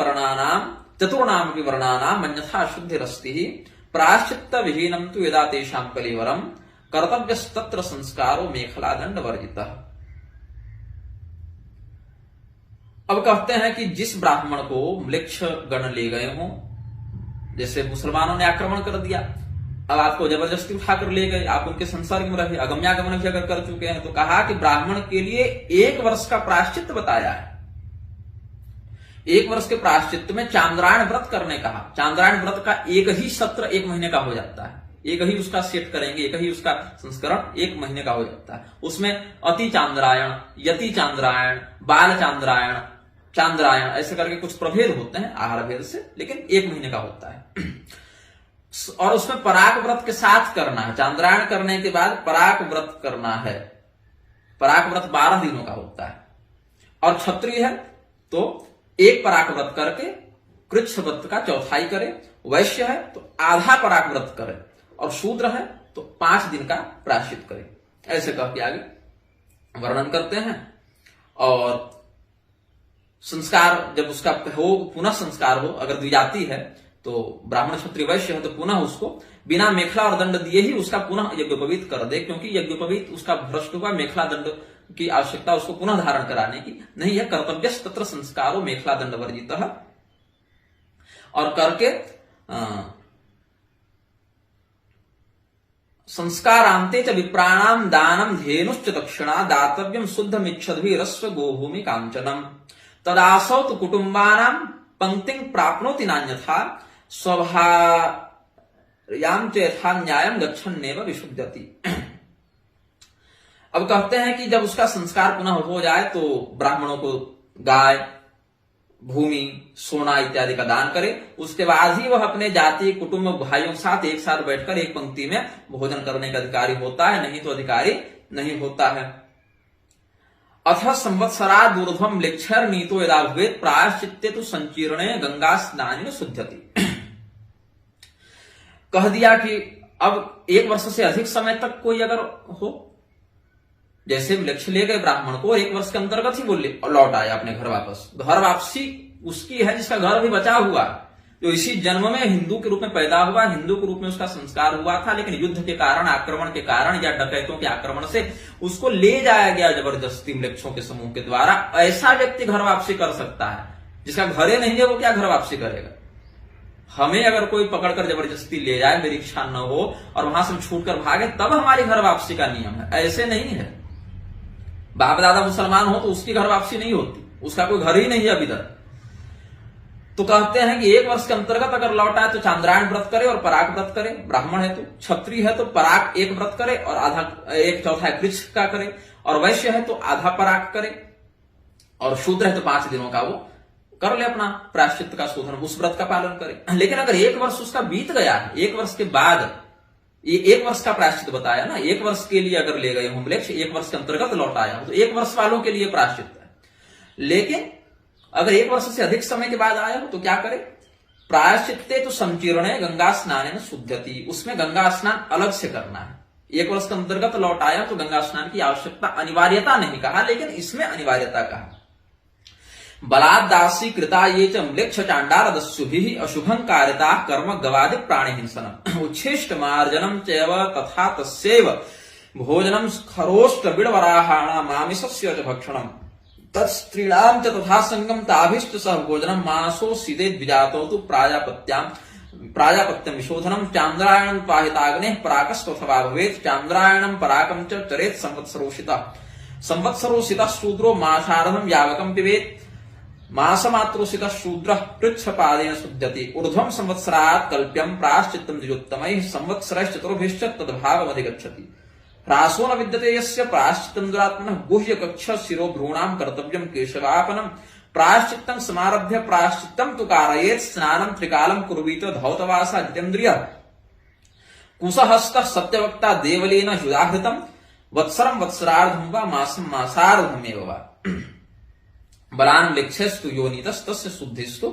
वर्णानां अन्यथा शुद्धिरस्ति प्रायश्चित्त विहीनं तु यदा तेषां कलेवरं कर्तव्यस्तत्र संस्कारो मेखला दंड वर्जितः। अब कहते हैं कि जिस ब्राह्मण को म्लेच्छ गण ले गए हों, जैसे मुसलमानों ने आक्रमण कर दिया, अब आपको जबरदस्ती उठाकर ले गए, आप उनके संसर्ग में रहे, अगम्यागमन भी अगर कर चुके हैं, तो कहा कि ब्राह्मण के लिए 1 वर्ष का प्रायश्चित्त बताया है। 1 वर्ष के प्रायश्चित्त में चांद्रायण व्रत करने कहा। चांद्रायण व्रत का एक ही सत्र 1 महीने का हो जाता है, एक ही उसका सेट करेंगे, एक ही उसका संस्करण 1 महीने का हो जाता है। उसमें अति चांद्रायण, यति चांद्रायण, बाल चांद्रायण, चांद्रायण ऐसे करके कुछ प्रभेद होते हैं आहार भेद से, लेकिन 1 महीने का होता है। और उसमें पराग व्रत के साथ करना है। चांद्रायण करने के बाद पराग व्रत करना है। पराग व्रत 12 दिनों का होता है। और क्षत्रिय है तो 1 पराग व्रत करके कृच्छ व्रत का चौथाई करे, वैश्य है तो आधा पराग व्रत करे, और शूद्र है तो 5 दिन का प्रायश्चित करे। ऐसे कह के आगे वर्णन करते हैं। और संस्कार जब उसका हो, पुनः संस्कार हो, अगर द्विजाति है तो ब्राह्मण क्षत्रिय वैश्य है तो पुनः उसको बिना मेखला और दंड दिए ही उसका पुनः यज्ञोपवीत कर दे, क्योंकि यज्ञोपवीत उसका भ्रष्ट हुआ, मेखला दंड की आवश्यकता उसको पुनः धारण कराने की नहीं है। कर्तव्यस्तत्र संस्कारो मेखला दंड वर्जितः। और करके संस्कारांते च विप्राणाम दानम धेनुश्च दक्षिणा दातव्यम शुद्धमिच्छद्भिरस्व गोभूमि कांचनम तदासौ तु कुटुंबानां पंक्तिं प्राप्नोति नान्यथा स्वभायां च यथा न्यायं गच्छन्नेव विशुद्धति। अब कहते हैं कि जब उसका संस्कार पुनः हो जाए तो ब्राह्मणों को गाय, भूमि, सोना इत्यादि का दान करे। उसके बाद ही वह अपने जाति, कुटुंब, भाइयों के साथ एक साथ बैठकर एक पंक्ति में भोजन करने का अधिकारी होता है, नहीं तो अधिकारी नहीं होता है। अथ संवत्सरा दूर्ध्वम म्लेच्छैर नीतो यदा भवेत् प्रायश्चित्ते तु संकीर्णे गंगा स्नानेन शुध्यति। कह दिया कि अब 1 वर्ष से अधिक समय तक कोई अगर हो, जैसे म्लेच्छ ले गए ब्राह्मण को, 1 वर्ष के अंतर्गत ही बोले और लौट आया अपने घर वापस। घर वापसी उसकी है जिसका घर अभी बचा हुआ, जो इसी जन्म में हिंदू के रूप में पैदा हुआ, हिंदू के रूप में उसका संस्कार हुआ था, लेकिन युद्ध के कारण, आक्रमण के कारण या डकैतों के आक्रमण से उसको ले जाया गया जबरदस्ती म्लेच्छों के समूह के द्वारा। ऐसा व्यक्ति घर वापसी कर सकता है। जिसका घरे नहीं है वो क्या घर वापसी करेगा? हमें अगर कोई पकड़कर जबरदस्ती ले जाए, मेरी इच्छा न हो, और वहां से छूट कर भागे, तब हमारी घर वापसी का नियम है। ऐसे नहीं है। बाप दादा मुसलमान हो तो उसकी घर वापसी नहीं होती, उसका कोई घर ही नहीं है अभी तक। तो कहते हैं कि 1 वर्ष के अंतर्गत अगर लौट आए तो चांद्रायण व्रत करे और पराग व्रत करे। ब्राह्मण है तो, क्षत्रिय है तो पराग 1 व्रत करे और आधा 1/4 कृच्छ का करे, और वैश्य है तो आधा पराग करे, और शूद्र है तो 5 दिनों का वो कर ले अपना प्रायश्चित्त का शोधन, उस व्रत का पालन करे। लेकिन अगर 1 वर्ष उसका बीत गया है, 1 वर्ष के बाद, ये 1 वर्ष का प्रायश्चित बताया ना, 1 वर्ष के लिए अगर ले गए हों म्लेच्छ, 1 वर्ष के अंतर्गत लौट आया हो तो 1 वर्ष वालों के लिए प्रायश्चित है। लेकिन अगर 1 वर्ष से अधिक समय के बाद आया हो तो क्या करे? प्रायश्चित्ते तो संकीर्णे गंगा स्नानेन शुद्धति। उसमें गंगा स्नान अलग से करना है। 1 वर्ष के अंतर्गत लौट आया तो गंगा स्नान की आवश्यकता, अनिवार्यता नहीं कहा, लेकिन इसमें अनिवार्यता कहा। बलादासी कृता ये च म्लेच्छ चांडाल दस्युभिः अशुभं कार्यता कर्म गवादि प्राणी हिंसनम उच्छिष्ट मार्जनम चैव तथा तस्यैव भोजनम खरोष्ट बिड़वराहाण मामिसस्य च भक्षणम तत्स्त्रीणाम च तथा संगम ताभिष्ट सह भोजनम मानसो सीदे द्विजातो तु प्राजापत्यम विशोधनम चांद्रायणम पाहिताग्ने पराकस्तोथवा भवेत् चांद्रायणम पराकम च चरेत् संवत्सरोषितः शूद्रो मासार्धम यावकम पिबेत् मासमात्रोषितः शूद्रः पृच्छपादेन शुध्यति ऊर्ध्वं संवत्सरात् कल्प्यं प्रायश्चित्तं द्विजोत्तमैः संवत्सरश्चतुर्भिश्च तद्भावमधिगच्छति ह्रासो न विद्यते यस्य प्रायश्चित्तं दुरात्मनः गुह्यकक्ष शिरो भ्रूणां कर्तव्यं केशवापनं प्रायश्चित्तं समारभ्य प्रायश्चित्तं तु कारयेत् स्नानं त्रिकालं कुर्वीत धौतवासा जितेन्द्रियः कुशहस्तः सत्यवक्ता देवलेन युदाहृतं वत्सरं वत्सरार्धं वा मासं मासार्धमेव वा बलान लिक्षस्तु योनितस्तस्य शुद्धिस्तु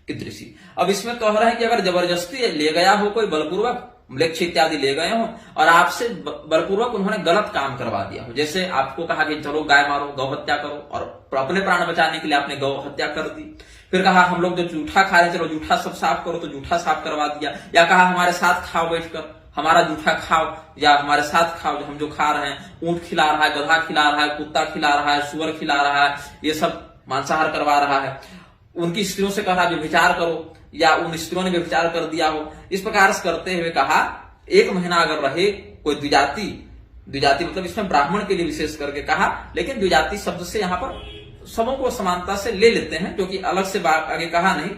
कीदृशी। अब इसमें कह रहे हैं कि अगर जबरदस्ती ले गया हो कोई बलपूर्वक मृक्ष इत्यादि ले गए हो और आपसे बलपूर्वक उन्होंने गलत काम करवा दिया हो, जैसे आपको कहा कि चलो गाय मारो, गौ हत्या करो, और अपने प्राण बचाने के लिए आपने गौ हत्या कर दी, फिर कहा हम लोग जो जूठा खा रहे चलो जूठा सब साफ करो, तो जूठा साफ करवा दिया, या कहा हमारे साथ खाओ बैठकर, हमारा जूठा खाओ या हमारे साथ खाओ, जो हम जो खा रहे हैं, ऊंट खिला रहा है, गधा खिला रहा है, कुत्ता खिला रहा है, सुअर खिला रहा है, ये सब मांसाहार करवा रहा है, उनकी स्त्रियों से कहा व्यभिचार करो, या उन स्त्रियों ने व्यभिचार कर दिया हो, इस प्रकार से करते हुए कहा 1 महीना अगर रहे कोई द्विजाति मतलब इसमें ब्राह्मण के लिए विशेष करके कहा, लेकिन द्विजाति शब्द से यहाँ पर सबों को समानता से ले लेते हैं, क्योंकि अलग से आगे कहा नहीं।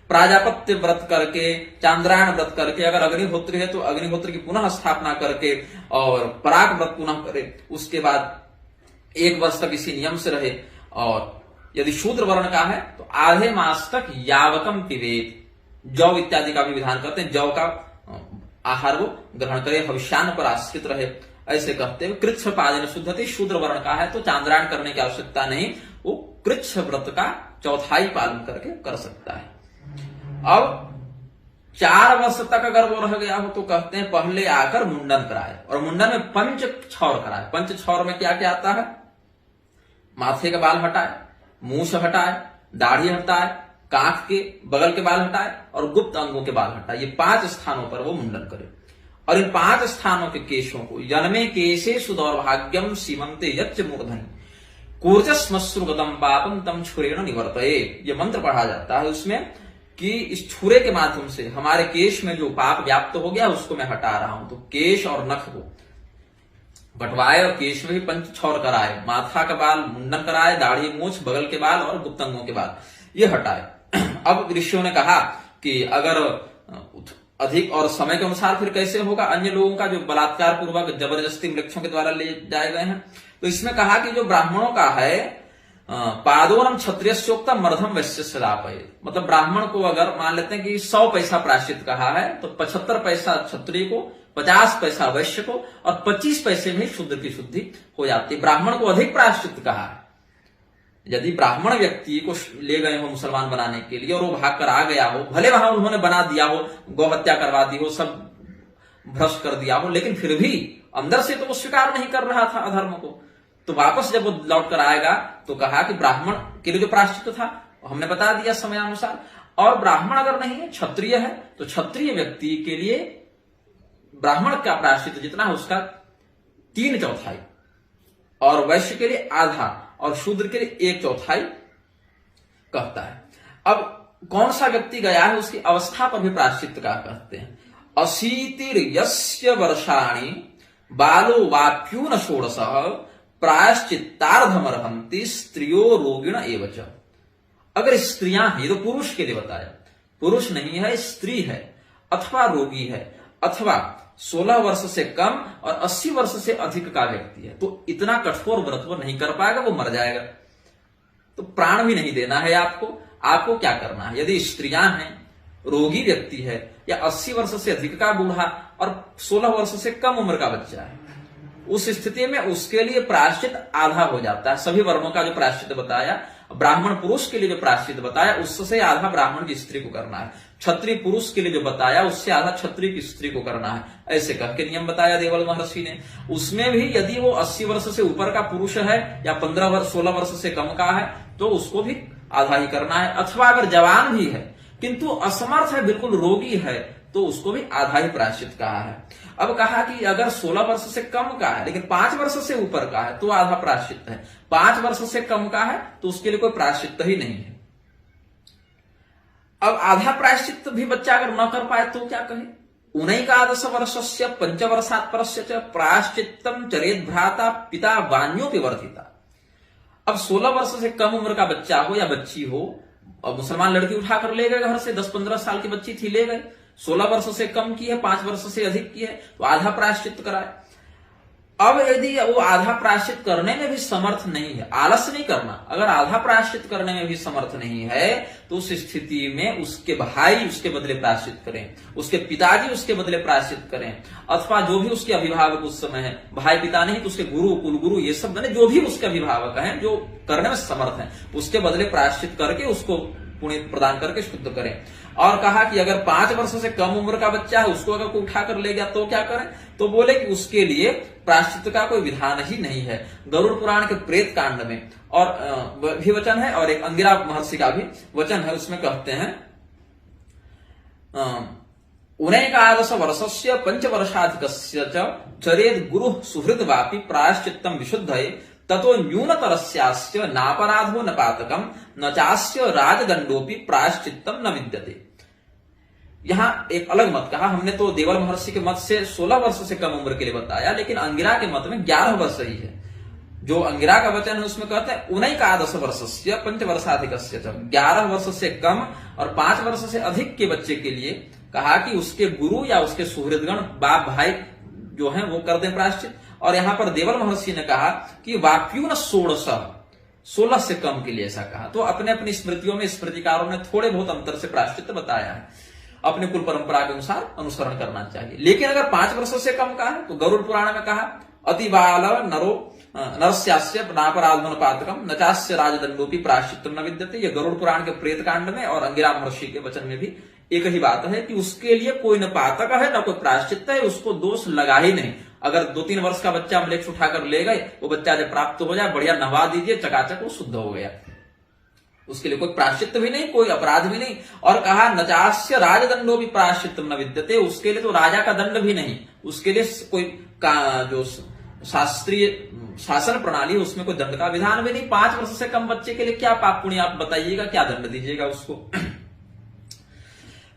प्राजापत्य व्रत करके, चांद्रायण व्रत करके, अगर अग्निहोत्र है तो अग्निहोत्र की पुनः स्थापना करके, और पराग व्रत पुनः करे, उसके बाद 1 वर्ष तक इसी नियम से रहे, और यदि शूद्र वर्ण का है तो आधे मास तक यावकम पिबेत, जौ इत्यादि का भी विधान करते हैं, जौ का आहार वो ग्रहण करे, भविष्यान्न पर आश्रित रहे, ऐसे कहते हैं। कृच्छ पादेन शुद्धति, शूद्र वर्ण का है तो चांद्रायण करने की आवश्यकता नहीं, वो कृच्छ व्रत का चौथाई पालन करके कर सकता है। अब 4 वर्ष तक अगर वो रह गया हो तो कहते हैं पहले आकर मुंडन कराए, और मुंडन में पंच क्षौर कराए। पंच क्षौर में क्या क्या आता है? माथे के बाल हटाए, मूछ हटाए, दाढ़ी हटाए, कांख के बगल के बाल हटाए और गुप्त अंगों के बाल हटाए। ये 5 स्थानों पर वो मुंडन करे, और इन 5 स्थानों के केशों को जन्मे केशे सुदौर्भाग्यम सीमंते यच्च मूर्धनि कूर्जस्मश्रुगतम पापम तम छुरेण निवर्तये। ये मंत्र पढ़ा जाता है उसमें कि इस छुरे के माध्यम से हमारे केश में जो पाप व्याप्त हो गया उसको मैं हटा रहा हूं। तो केश और नख को बटवाए और केश में भी पंच क्षौर कराए, माथा का बाल मुंडन कराए, दाढ़ी मूछ बगल के बाल और गुप्तंगों के बाल ये हटाए। अब ऋषियों ने कहा कि अगर अधिक और समय के अनुसार फिर कैसे होगा अन्य लोगों का जो बलात्कार पूर्वक जबरदस्ती वृक्षों के द्वारा ले जाए गए हैं, तो इसमें कहा कि जो ब्राह्मणों का है पादोनम क्षत्रियोक्ता मर्धम वैश्य श्रापय, मतलब ब्राह्मण को अगर मान लेते हैं कि 100 पैसा प्रायश्चित कहा है तो 75 पैसा क्षत्रिय को, 50 पैसा वैश्य को और 25 पैसे में शूद्र की शुद्धि हो जाती है। ब्राह्मण को अधिक प्रायश्चित कहा है। यदि ब्राह्मण व्यक्ति को ले गए हो मुसलमान बनाने के लिए और वो भाग कर आ गया हो, भले वहां उन्होंने बना दिया हो, गौ हत्या करवा दी हो, सब भ्रष्ट कर दिया हो, लेकिन फिर भी अंदर से तो वो स्वीकार नहीं कर रहा था अधर्म को, तो वापस जब वो लौट कर आएगा तो कहा कि ब्राह्मण के लिए जो प्रायश्चित था हमने बता दिया समयानुसार, और ब्राह्मण अगर नहीं है क्षत्रिय है तो क्षत्रिय व्यक्ति के लिए ब्राह्मण का प्रायश्चित जितना है उसका 3/4 और वैश्य के लिए आधा और शूद्र के लिए 1/4 कहता है। अब कौन सा व्यक्ति गया है उसकी अवस्था पर भी प्रायश्चित का कहते हैं। अशीतिर यस्य वर्षाणि बालो वाप्यून षोडशः प्रायश्चित्तार्धमर्हन्ति स्त्रियो रोगिण एवच। अगर स्त्रियां हैं, ये तो पुरुष के लिए बताया, पुरुष नहीं है स्त्री है अथवा रोगी है अथवा 16 वर्ष से कम और 80 वर्ष से अधिक का व्यक्ति है, तो इतना कठोर व्रत वो नहीं कर पाएगा, वो मर जाएगा। तो प्राण भी नहीं देना है आपको क्या करना है? यदि स्त्रियां हैं, रोगी व्यक्ति है या 80 वर्ष से अधिक का बूढ़ा और 16 वर्ष से कम उम्र का बच्चा है, उस स्थिति में उसके लिए प्रायश्चित आधा हो जाता है। सभी वर्णों का जो प्रायश्चित बताया, ब्राह्मण पुरुष के लिए जो प्रायश्चित बताया उससे आधा ब्राह्मण की स्त्री को करना है, क्षत्रिय पुरुष के लिए जो बताया उससे आधा क्षत्रिय की स्त्री को करना है, ऐसे कह के नियम बताया देवल महर्षि ने। उसमें भी यदि वो 80 वर्ष से ऊपर का पुरुष है या 16 वर्ष से कम का है तो उसको भी आधा ही करना है, अथवा अगर जवान भी है किंतु असमर्थ है, बिल्कुल रोगी है, तो उसको भी आधा ही प्रायश्चित कहा है। अब कहा कि अगर 16 वर्ष से कम का है लेकिन 5 वर्ष से ऊपर का है तो आधा प्रायश्चित है, 5 वर्ष से कम का है तो उसके लिए कोई प्रायश्चित ही नहीं है। अब आधा प्रायश्चित भी बच्चा अगर न कर पाए तो क्या कहे? 19 वर्षस्य 5 वर्षात् परस्य प्रायश्चित्तम चरेत भ्राता पिता वान्योपि वर्धिता। अब 16 वर्ष से कम उम्र का बच्चा हो या बच्ची हो, अब मुसलमान लड़की उठाकर ले गए घर से, 10-15 साल की बच्ची थी ले गए, 16 वर्ष से कम की है, 5 वर्ष से अधिक की है तो आधा प्रायश्चित कराए। अब यदि वो आधा प्रायश्चित करने में भी समर्थ नहीं है, आलस नहीं करना, अगर आधा प्रायश्चित करने में भी समर्थ नहीं है तो उस स्थिति में उसके भाई उसके बदले प्रायश्चित करें, उसके पिताजी उसके बदले प्रायश्चित करें, अथवा जो भी उसके अभिभावक उस समय है, भाई पिता नहीं तो उसके गुरु कुलगुरु ये सब जो भी उसके अभिभावक हैं जो करने में समर्थ हैं उसके बदले प्रायश्चित करके उसको पुण्य प्रदान करके शुद्ध करें। और कहा कि अगर 5 वर्ष से कम उम्र का बच्चा है उसको अगर कोई उठा कर ले गया तो क्या करें? तो बोले कि उसके लिए प्रायश्चित का कोई विधान ही नहीं है। गरुड़ पुराण के प्रेत कांड में और भी वचन है और एक अंगिरा महर्षि का भी वचन है, उसमें कहते हैं 19 वर्षस्य 5 वर्षाधिकस्य चरेद गुरु सुहृद वापि प्रायश्चित्तम विशुद्धये ततो न्यूनतरस्यास्य नापराधो न पातकम न चास्य राजदंडोपि प्रायश्चित्तम न विद्यते। यहां एक अलग मत कहा हमने, तो देवल महर्षि के मत से 16 वर्ष से कम उम्र के लिए बताया, लेकिन अंगिरा के मत में 11 वर्ष ही है। जो अंगिरा का वचन है उसमें कहते हैं 19 वर्षस्य 5 वर्षाधिकस्य, 11 वर्ष से कम और 5 वर्ष से अधिक के बच्चे के लिए कहा कि उसके गुरु या उसके सुहृदगण बाप भाई जो है वो कर दें प्रायश्चित। और यहां पर देवल महर्षि ने कहा कि वाप्यून 16 से कम के लिए ऐसा कहा। तो अपने अपनी स्मृतियों में स्मृतिकारों ने थोड़े बहुत अंतर से प्रायश्चित बताया है, अपने कुल परंपरा के अनुसार अनुसरण करना चाहिए। लेकिन अगर 5 वर्ष से कम का है तो गरुड़ पुराण में कहा अति बाल नरो नरस्यास्य नापराधो न पातकम न चास्य राजदंडोपि प्रायश्चित्तम न विद्यते। ये गरुड़ पुराण के प्रेत कांड में और अंगिरा महर्षि के वचन में भी एक ही बात है कि उसके लिए कोई न पातक है न कोई प्रायश्चित है, उसको दोष लगा ही नहीं। अगर 2-3 वर्ष का बच्चा मलेच्छ उठाकर ले गए, वो बच्चा जब प्राप्त हो जाए बढ़िया नहवा दीजिए, चकाचक वो शुद्ध हो गया, उसके लिए कोई प्रायश्चित भी नहीं, कोई अपराध भी नहीं। और कहा नचास्य राजदंडो भी प्रायश्चित्तम न विद्यते, उसके लिए तो राजा का दंड भी नहीं, उसके लिए कोई जो शास्त्रीय शासन प्रणाली उसमें कोई दंड का विधान भी नहीं। 5 वर्ष से कम बच्चे के लिए क्या पाप पुण्य आप बताइएगा, क्या दंड दीजिएगा उसको?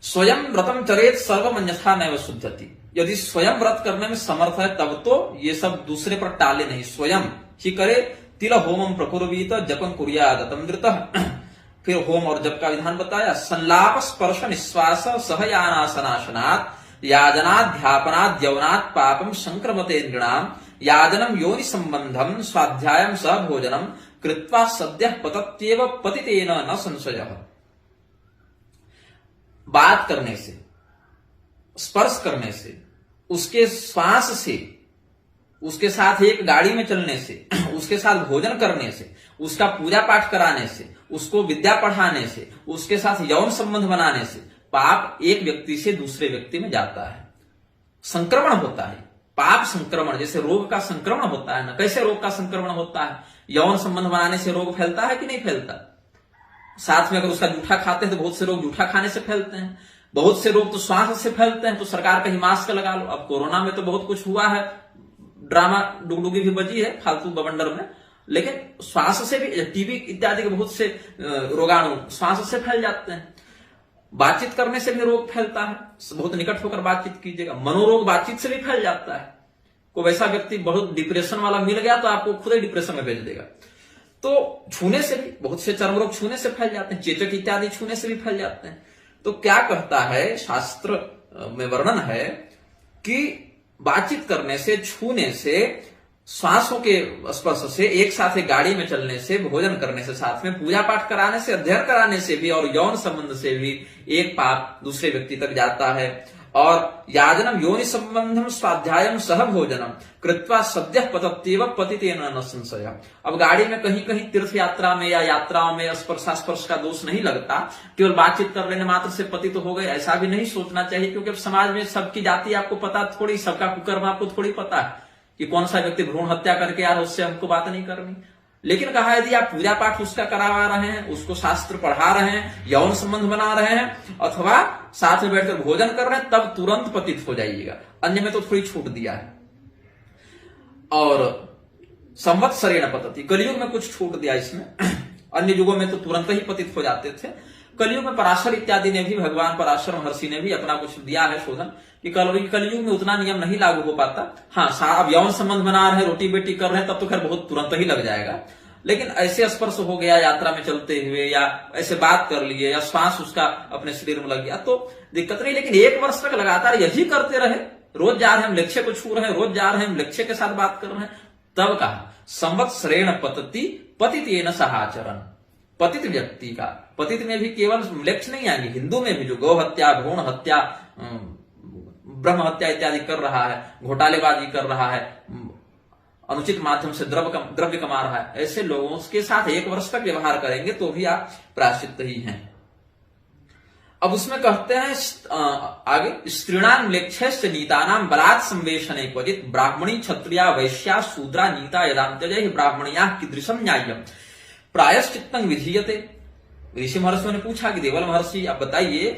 स्वयं व्रतम चरेत सर्वमन्यथा नैव शुद्धति। यदि स्वयं व्रत करने में समर्थ है तब तो ये सब दूसरे पर टाले नहीं, स्वयं ही करे। तिल होमम प्रकुर्वीत जपम कुर्यादतमृत। फिर होम और जप का विधान बताया। संलाप स्पर्श निश्वास सहयानासनाशनात् याजनाध्यापनात् यवनात् पापम संक्रमते नृणाम याजनम योनि संबंधम स्वाध्यायम सह भोजनम कृत्वा सद्यः पतत्येव पतितेन न संशयः। बात करने से, स्पर्श करने से, उसके श्वास से, उसके साथ एक गाड़ी में चलने से, उसके साथ भोजन करने से, उसका पूजा पाठ कराने से, उसको विद्या पढ़ाने से, उसके साथ यौन संबंध बनाने से पाप एक व्यक्ति से दूसरे व्यक्ति में जाता है, संक्रमण होता है। पाप संक्रमण जैसे रोग का संक्रमण होता है ना, कैसे रोग का संक्रमण होता है? यौन संबंध बनाने से रोग फैलता है कि नहीं फैलता? साथ में अगर उसका जूठा खाते हैं तो बहुत से रोग जूठा खाने से फैलते हैं, बहुत से रोग तो श्वास से फैलते हैं। तो सरकार कहीं मास्क लगा लो। अब कोरोना में तो बहुत कुछ हुआ है, ड्रामा डुगडुगी भी बजी है फालतू बवंडर में, लेकिन श्वास से भी, टीबी इत्यादि के बहुत से रोगाणु श्वास से फैल जाते हैं। बातचीत करने से भी रोग फैलता है, बहुत निकट होकर बातचीत कीजिएगा। मनोरोग बातचीत से भी फैल जाता है। कोई वैसा व्यक्ति बहुत डिप्रेशन वाला मिल गया तो आपको खुद ही डिप्रेशन में भेज देगा। तो छूने से भी बहुत से चर्म रोग छूने से फैल जाते हैं, चेचक इत्यादि छूने से भी फैल जाते हैं। तो क्या कहता है शास्त्र में वर्णन है कि बातचीत करने से, छूने से, श्वासों के स्पर्श से, एक साथ एक गाड़ी में चलने से, भोजन करने से, साथ में पूजा पाठ कराने से, अध्ययन कराने से भी और यौन संबंध से भी एक पाप दूसरे व्यक्ति तक जाता है। और याजनम योनि संबंधम स्वाध्यायम सह भोजनम कृत्वा सद्यः पतत्येव पतितेन न संशय। अब गाड़ी में कहीं कहीं तीर्थ यात्रा में या यात्राओं में स्पर्शास्पर्श का दोष नहीं लगता, केवल बातचीत कर लेने मात्र से पतित हो गए, ऐसा भी नहीं सोचना चाहिए। क्योंकि अब समाज में सबकी जाति आपको पता थोड़ी, सबका कुकर्म आपको थोड़ी पता है कि कौन सा व्यक्ति भ्रूण हत्या करके यार उससे हमको बात नहीं करनी। लेकिन कहा यदि आप पूजा पाठ उसका करवा रहे हैं, उसको शास्त्र पढ़ा रहे हैं, यौन संबंध बना रहे हैं, अथवा साथ में बैठकर भोजन कर रहे हैं तब तुरंत पतित हो जाइएगा, अन्य में तो थोड़ी छूट दिया है। और संवत्सरेण पतति, कलयुग में कुछ छूट दिया इसमें, अन्य युगों में तो तुरंत ही पतित हो जाते थे। कलयुग में पराशर इत्यादि ने भी, भगवान पराशर महर्षि ने भी अपना कुछ दिया है शोधन कि कलयुग में उतना नियम नहीं लागू हो पाता। हाँ, अब यौन संबंध बना रहे हैं, रोटी बेटी कर रहे हैं, तब तो खैर बहुत तुरंत ही लग जाएगा, लेकिन ऐसे स्पर्श हो गया यात्रा में चलते हुए, या ऐसे बात कर लिए, या श्वास उसका अपने शरीर में लग गया तो दिक्कत नहीं। लेकिन 1 वर्ष तक लगातार यही करते रहे, रोज जा रहे हैं हम लक्ष्य को छू रहे हैं, रोज जा रहे हैं हम लक्ष्य के साथ बात कर रहे हैं, तब कहा संवत्सरेण पतति पतितेन सहाचरण। पतित व्यक्ति का, पतित में भी केवल लक्ष्य नहीं आएंगे, हिंदू में भी जो गौ हत्या, भ्रूण हत्या, ब्रह्म हत्या इत्यादि कर रहा है, घोटालेबाजी कर रहा है, अनुचित माध्यम से द्रव्य कमा रहा है, ऐसे लोगों के साथ 1 वर्ष तक व्यवहार करेंगे तो भी आप प्रायश्चित ही हैं। अब उसमें कहते हैं आगे, स्त्रीणाम लक्ष्य नीतानाम बलात् संवेशने क्वचित ब्राह्मणी क्षत्रिया वैश्या शूद्रा नीता यदांत्यजय ब्राह्मणिया कीदृशम न्याय्यम प्रायश्चित्तं विधीयते। ऋषि महर्षियों ने पूछा कि देवल महर्षि आप बताइए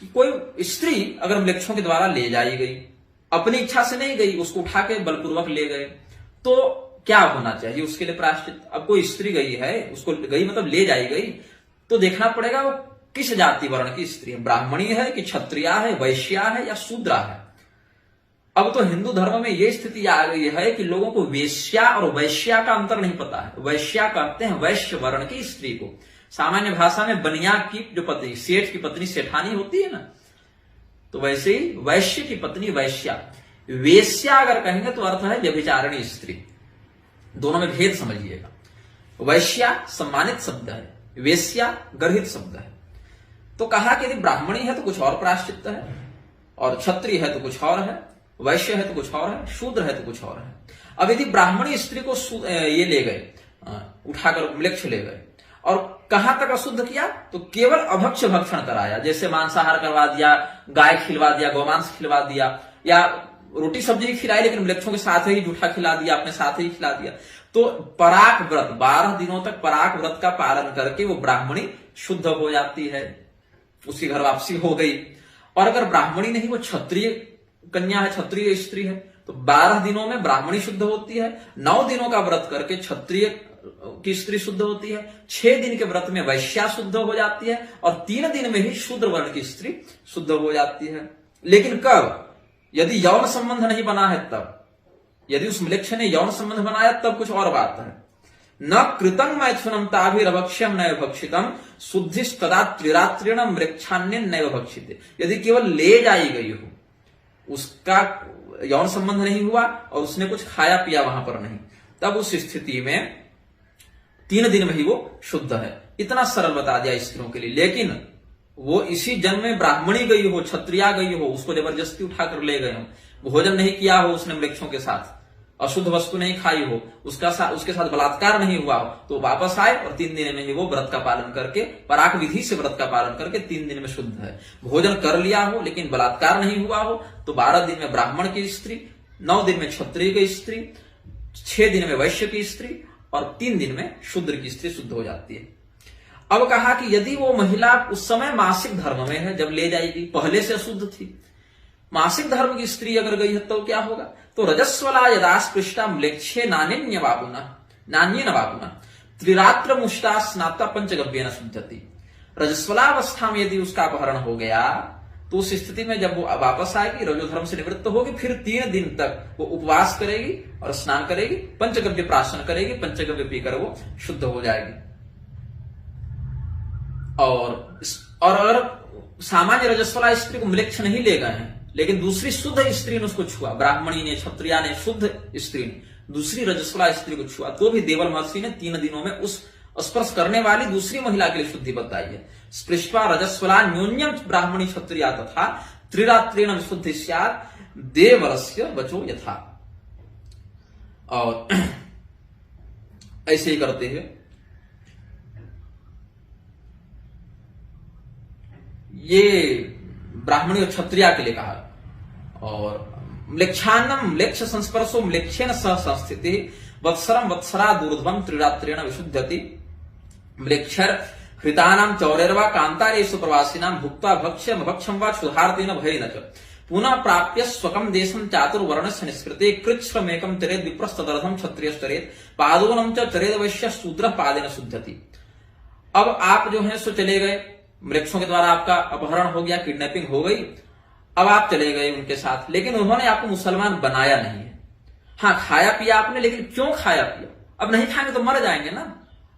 कि कोई स्त्री अगर मृक्षों के द्वारा ले जाई गई, अपनी इच्छा से नहीं गई, उसको उठा के बलपूर्वक ले गए, तो क्या होना चाहिए उसके लिए प्रायश्चित। अब कोई स्त्री गई है, उसको गई मतलब ले जाई गई, तो देखना पड़ेगा वो किस जाति वर्ण की स्त्री है, ब्राह्मणी है कि क्षत्रिया है, वैश्या है या शूद्रा है। अब तो हिंदू धर्म में यह स्थिति आ गई है कि लोगों को वेश्या और वैश्या का अंतर नहीं पता है। वैश्या कहते हैं वैश्य वर्ण की स्त्री को, सामान्य भाषा में बनिया की जो पत्नी, सेठ की पत्नी सेठानी होती है ना, तो वैसे ही वैश्य की पत्नी वैश्या। वेश्या अगर कहेंगे तो अर्थ है व्यभिचारिणी स्त्री, दोनों में भेद समझिएगा। वैश्या सम्मानित शब्द है, वेश्या गर्हित शब्द है। तो कहा कि यदि ब्राह्मणी है तो कुछ और प्रायश्चित है, और क्षत्रिय है तो कुछ और है, वैश्य है तो कुछ और है, शूद्र है तो कुछ और है। अब यदि ब्राह्मणी स्त्री को ये ले गए, उठाकर म्लेच्छ ले गए, और कहां तक अशुद्ध किया, तो केवल अभक्ष्य भक्षण कराया, जैसे मांसाहार करवा दिया, गाय खिलवा दिया, गोमांस खिलवा दिया, या रोटी सब्जी खिलाई लेकिन म्लेच्छों के साथ ही जूठा खिला दिया, अपने साथ ही खिला दिया। तो पराग व्रत, 12 दिनों तक पराग व्रत का पालन करके वो ब्राह्मणी शुद्ध हो जाती है, उसकी घर वापसी हो गई। और अगर ब्राह्मणी नहीं, वो क्षत्रिय कन्या है, क्षत्रिय स्त्री है, तो 12 दिनों में ब्राह्मणी शुद्ध होती है, 9 दिनों का व्रत करके क्षत्रिय की स्त्री शुद्ध होती है, 6 दिन के व्रत में वैश्या शुद्ध हो जाती है, और 3 दिन में ही शूद्र वर्ण की स्त्री शुद्ध हो जाती है। लेकिन कब? यदि यौन संबंध नहीं बना है तब, यदि उस म्लेच्छ ने यौन संबंध बनाया तब कुछ और बात है। न कृतं मैथुनम ताभिरभक्ष्यम नैव भक्षितम शुद्धिस्तदा त्रिरात्रिण मृक्षान्य नैव भक्षिते। यदि केवल ले जाई गई हो, उसका यौन संबंध नहीं हुआ और उसने कुछ खाया पिया वहां पर नहीं, तब उस स्थिति में 3 दिन में ही वो शुद्ध है। इतना सरल बता दिया स्त्रियों के लिए। लेकिन वो इसी जन्म में ब्राह्मणी गई हो, क्षत्रिया गई हो, उसको जबरदस्ती उठाकर ले गए हो, भोजन नहीं किया हो उसने वृक्षों के साथ, अशुद्ध वस्तु नहीं खाई हो, उसके साथ बलात्कार नहीं हुआ हो, तो वापस आए और 3 दिन में ही वो व्रत का पालन करके, पराग विधि से व्रत का पालन करके 3 दिन में शुद्ध है। भोजन कर लिया हो लेकिन बलात्कार नहीं हुआ हो तो 12 दिन में ब्राह्मण की स्त्री, 9 दिन में क्षत्रिय की स्त्री, 6 दिन में वैश्य की स्त्री, और 3 दिन में शूद्र की स्त्री शुद्ध हो जाती है। अब कहा कि यदि वो महिला उस समय मासिक धर्म में है, जब ले जाएगी, पहले से अशुद्ध थी, मासिक धर्म की स्त्री अगर गई है तो क्या होगा? तो रजस्वला यदा स्पृष्टा म्लेच्छे नान्य वापुना त्रिरात्र मुष्टा स्नाता पंचगव्येन शुद्धति। रजस्वलावस्था में यदि उसका अपहरण हो गया तो उस स्थिति में जब वो वापस आएगी, रजोधर्म से निवृत्त होगी, फिर 3 दिन तक वो उपवास करेगी और स्नान करेगी, पंचगव्य प्राशन करेगी, पंचगव्य पीकर वो शुद्ध हो जाएगी। और अगर सामान्य रजस्वला स्त्री को म्लेच्छ नहीं ले गए हैं, लेकिन दूसरी शुद्ध स्त्री ने उसको छुआ, ब्राह्मणी ने, क्षत्रिया ने, शुद्ध स्त्री ने दूसरी रजस्वला स्त्री को छुआ, तो भी देवल महर्षि ने 3 दिनों में उस स्पर्श करने वाली दूसरी महिला के लिए शुद्धि बताई है। स्पृष्ट्वा रजस्वला न्यून्यम ब्राह्मणी क्षत्रिया तथा त्रिरात्रेण विशुद्धि स्यात् देवरस्य वचो यथा। और ऐसे ही करते हैं। ये ब्राह्मणी और क्षत्रिया के लिए कहा। और म्लेच्छान्नम म्लेच्छ संस्पर्शो म्लेच्छेन सह संस्थिति वत्सरम वत्सरा दूर्ध्वम त्रिरात्रेण विशुद्धति। म्लेच्छर हृतानाम चौरेरवा कांतारेषु प्रवासिनाम भुक्त्वा भक्ष्यम भक्षम वा क्षुधार्तेन भयेन च पुनः प्राप्य स्वकम देशम चातुर्वर्णस्य निष्कृते कृच्छ्रमेकम चरेद विप्रस्तदर्थम क्षत्रियश्चरेत पादोनम च चरेद वैश्य शूद्र पादेन शुद्धति। अब आप जो है सो चले गए, वृक्षों के द्वारा आपका अपहरण हो गया, किडनैपिंग हो गई, अब आप चले गए उनके साथ, लेकिन उन्होंने आपको मुसलमान बनाया नहीं है। हाँ, खाया पिया आपने, लेकिन क्यों खाया पिया? अब नहीं खाएंगे तो मर जाएंगे ना,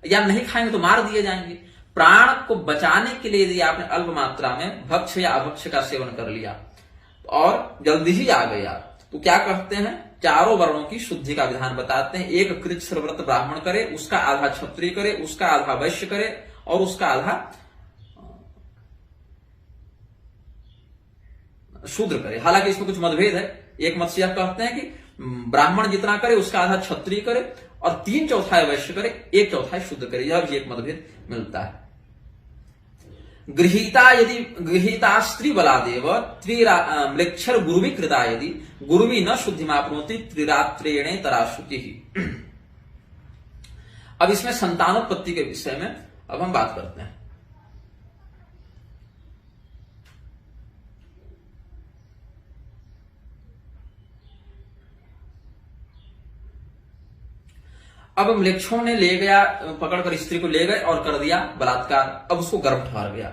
या नहीं खाएंगे तो मार दिए जाएंगे। प्राण को बचाने के लिए यदि आपने अल्प मात्रा में भक्ष्य या अभक्ष्य का सेवन कर लिया और जल्दी ही आ गया, तो क्या कहते हैं, चारों वर्णों की शुद्धि का विधान बताते हैं। एक कृच्छ्र व्रत ब्राह्मण करे, उसका आधा क्षत्रिय करे, उसका आधा वैश्य करे और उसका आधा शूद्र करे। हालांकि इसमें कुछ मतभेद है। एक मत से यह कहते हैं कि ब्राह्मण जितना करे उसका आधा क्षत्रिय करे और 3/4 वैश्य करे, 1/4 शूद्र करे। यह भी एक मतभेद मिलता है। गृहीता स्त्री बलादेव मृक्षर गुरुवी कृता यदि गुरुवी न शुद्धि मापनोति त्रिरात्रेणे तराशुचि। अब इसमें संतानोत्पत्ति के विषय में अब हम बात करते हैं। अब म्लेच्छों ने ले गया, पकड़कर स्त्री को ले गए और कर दिया बलात्कार। अब उसको गर्भ ठहर गया।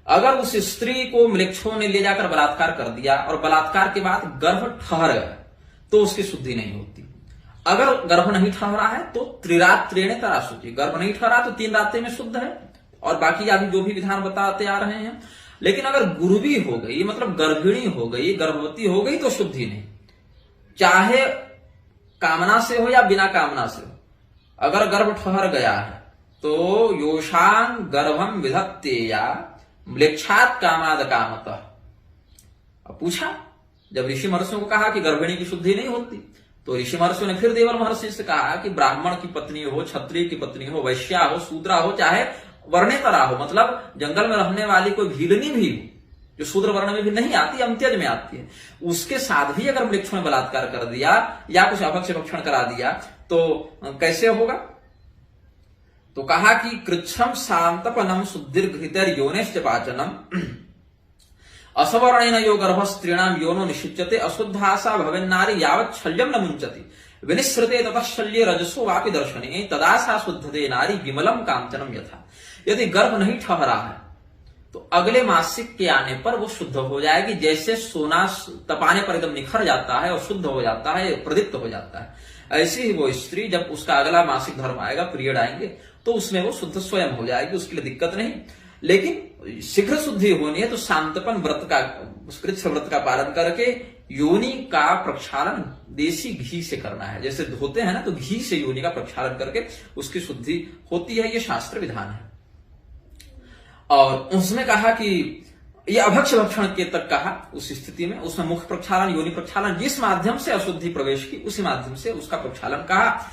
अगर उस स्त्री को म्लेच्छों ने ले जाकर बलात्कार कर दिया और बलात्कार के बाद गर्भ ठहर गया तो उसकी शुद्धि नहीं होती। अगर गर्भ नहीं ठहरा है तो त्रिरात्रेणे तराशुचि, गर्भ नहीं ठहरा तो 3 रात्रि में शुद्ध है, और बाकी अभी जो भी विधान बताते आ रहे हैं। लेकिन अगर गुरुवी हो गई, मतलब गर्भिणी हो गई, गर्भवती हो गई, तो शुद्धि नहीं, चाहे कामना से हो या बिना कामना से हो। अगर गर्भ ठहर गया है तो योषान गर्भम विधत्तेया म्लेच्छात कामाद कामतः। अब पूछा, जब ऋषि महर्षियों को कहा कि गर्भिणी की शुद्धि नहीं होती, तो ऋषि महर्षियों ने फिर देवल महर्षि से कहा कि ब्राह्मण की पत्नी हो, क्षत्रिय की पत्नी हो, वैश्या हो, शूद्रा हो, चाहे वर्णेतरा हो, मतलब जंगल में रहने वाली कोई भीलनी भी हो जो शूद्र वर्ण में भी नहीं आती, अंत्यज में आती है, उसके साथ भी अगर म्लेच्छों ने बलात्कार कर दिया या कुछ अभक्ष्य भक्षण करा दिया तो कैसे होगा? तो कहा कि कृच्छ्रम शांतपनम शुद्धिर्घृतर योनेश्च पाचनम असवर्णेन यो गर्भ स्त्रीणाम योनो निषिच्यते अशुद्धासा भवेन्नारी यावत् शल्यम न मुंचति विनिश्रिते ततः शल्ये रजसो वापि दर्शने तदासा शुद्धते नारी विमलम कांचनम यथा। यदि गर्भ नहीं ठहरा है तो अगले मासिक के आने पर वो शुद्ध हो जाएगी। जैसे सोना तपाने पर एकदम निखर जाता है और शुद्ध हो जाता है, प्रदीप्त हो जाता है, ऐसे ही वो स्त्री जब उसका अगला मासिक धर्म आएगा, पीरियड आएंगे, तो उसमें वो शुद्ध स्वयं हो जाएगी, उसके लिए दिक्कत नहीं। लेकिन शीघ्र शुद्धि होनी है तो शांतपन व्रत का, कृच्छ व्रत का पालन करके योनि का प्रक्षालन देसी घी से करना है। जैसे धोते हैं ना, तो घी से योनि का प्रक्षालन करके उसकी शुद्धि होती है। ये शास्त्र विधान है। और उसमें कहा कि ये अभक्ष्य भक्षण के तक कहा, उस स्थिति में उसमें मुख प्रक्षालन, योनि प्रक्षालन, जिस माध्यम से अशुद्धि प्रवेश की उसी माध्यम से उसका प्रक्षालन कहा।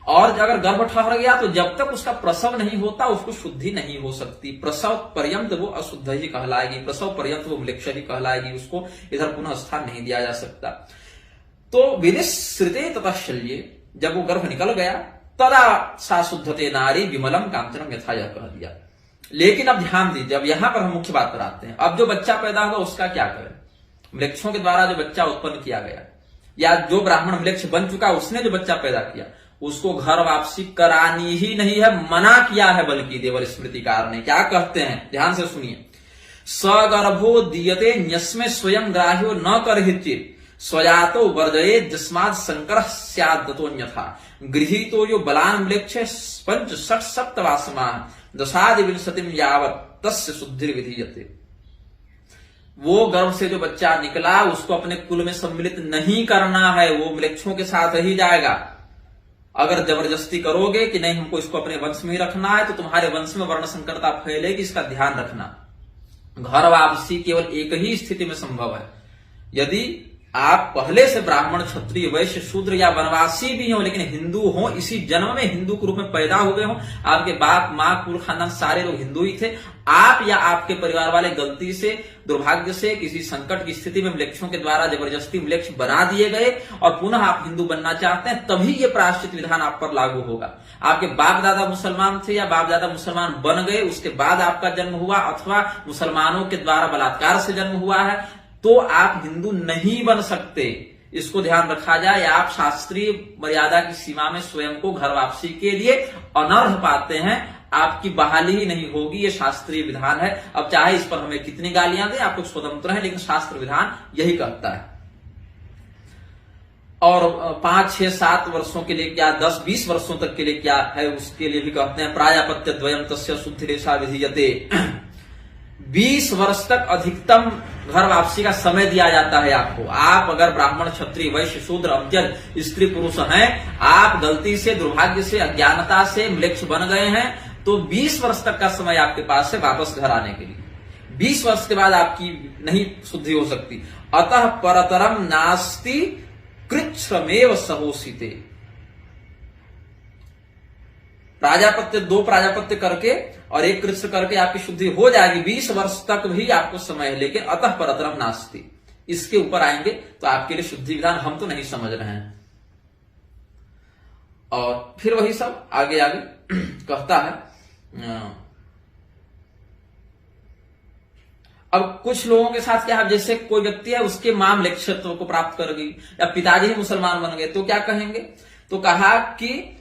और अगर गर्भ ठहर गया तो जब तक उसका प्रसव नहीं होता उसको शुद्धि नहीं हो सकती। प्रसव पर्यंत वो अशुद्ध ही कहलाएगी, प्रसव पर्यंत वो म्लेच्छ ही कहलाएगी, उसको इधर पुनः स्थान नहीं दिया जा सकता। तो विनिश्रिते ततः शल्ये, जब वो गर्भ निकल गया तदा सा शुद्धते नारी विमलम कांचनम यथा, यह कह दिया। लेकिन अब ध्यान दीजिए, अब यहां पर हम मुख्य बात पर आते हैं। अब जो बच्चा पैदा होगा उसका क्या करें? म्लेच्छों के द्वारा जो बच्चा उत्पन्न किया गया या जो ब्राह्मण म्लेच्छ बन चुका उसने जो बच्चा पैदा किया उसको घर वापसी करानी ही नहीं है, मना किया है। बल्कि देवल स्मृतिकार ने क्या कहते हैं, ध्यान से सुनिए। सगर्भो दीयते न्यस्मे स्वयं ग्राह्यो न करहिचित स्वजातो वर्जये जस्मात् शंकर स्यादतोन्यथा गृहीतो यो बलान म्लेच्छ 5 6 7 वासमा दशादि विंशतिम यावत तस्य शुद्धि विधीयते। वो गर्भ से जो बच्चा निकला उसको अपने कुल में सम्मिलित नहीं करना है, वो म्लेच्छों के साथ ही जाएगा। अगर जबरदस्ती करोगे कि नहीं हमको इसको अपने वंश में ही रखना है तो तुम्हारे वंश में वर्ण संकरता फैलेगी, इसका ध्यान रखना। घर वापसी केवल एक ही स्थिति में संभव है, यदि आप पहले से ब्राह्मण, क्षत्रिय, वैश्य, शूद्र या वनवासी भी हो लेकिन हिंदू हो, इसी जन्म में हिंदू के रूप में पैदा हुए हो, आपके बाप माँ कुल खानदान सारे लोग हिंदू ही थे, आप या आपके परिवार वाले गलती से दुर्भाग्य से किसी संकट की स्थिति में म्लेच्छों के द्वारा जबरदस्ती म्लेच्छ बना दिए गए और पुनः आप हिंदू बनना चाहते हैं, तभी ये प्रायश्चित विधान आप पर लागू होगा। आपके बाप दादा मुसलमान थे या बाप दादा मुसलमान बन गए, उसके बाद आपका जन्म हुआ अथवा मुसलमानों के द्वारा बलात्कार से जन्म हुआ है, तो आप हिंदू नहीं बन सकते। इसको ध्यान रखा जाए। आप शास्त्रीय मर्यादा की सीमा में स्वयं को घर वापसी के लिए अनर्ह पाते हैं, आपकी बहाली ही नहीं होगी। ये शास्त्रीय विधान है। अब चाहे इस पर हमें कितनी गालियां दें, आप लोग स्वतंत्र हैं, लेकिन शास्त्र विधान यही कहता है। और 5, 6, 7 वर्षों के लिए क्या, 10, 20 वर्षों तक के लिए क्या है, उसके लिए भी कहते हैं प्रायापत्य द्वयम तस्य शुद्धि रेशा विधीयते। 20 वर्ष तक अधिकतम घर वापसी का समय दिया जाता है आपको। आप अगर ब्राह्मण, क्षत्रिय, वैश्य, शूद्र, अत्यंत स्त्री पुरुष हैं, आप गलती से, दुर्भाग्य से, अज्ञानता से म्लेच्छ बन गए हैं, तो 20 वर्ष तक का समय आपके पास है वापस घर आने के लिए। 20 वर्ष के बाद आपकी नहीं शुद्धि हो सकती। अतः परतरम नास्ति कृच्छ्रमेव सहोसिते। प्राजापत्य, 2 प्राजापत्य करके और 1 कृच्छ करके आपकी शुद्धि हो जाएगी। 20 वर्ष तक भी आपको समय है, लेकिन अतः परतरम नास्ति, इसके ऊपर आएंगे तो आपके लिए शुद्धि विधान हम तो नहीं समझ रहे हैं। और फिर वही सब आगे आगे कहता है। अब कुछ लोगों के साथ क्या है, जैसे कोई व्यक्ति है, उसके मां म्लेच्छत्व को प्राप्त कर गई या पिताजी ही मुसलमान बन गए, तो क्या कहेंगे? तो कहा कि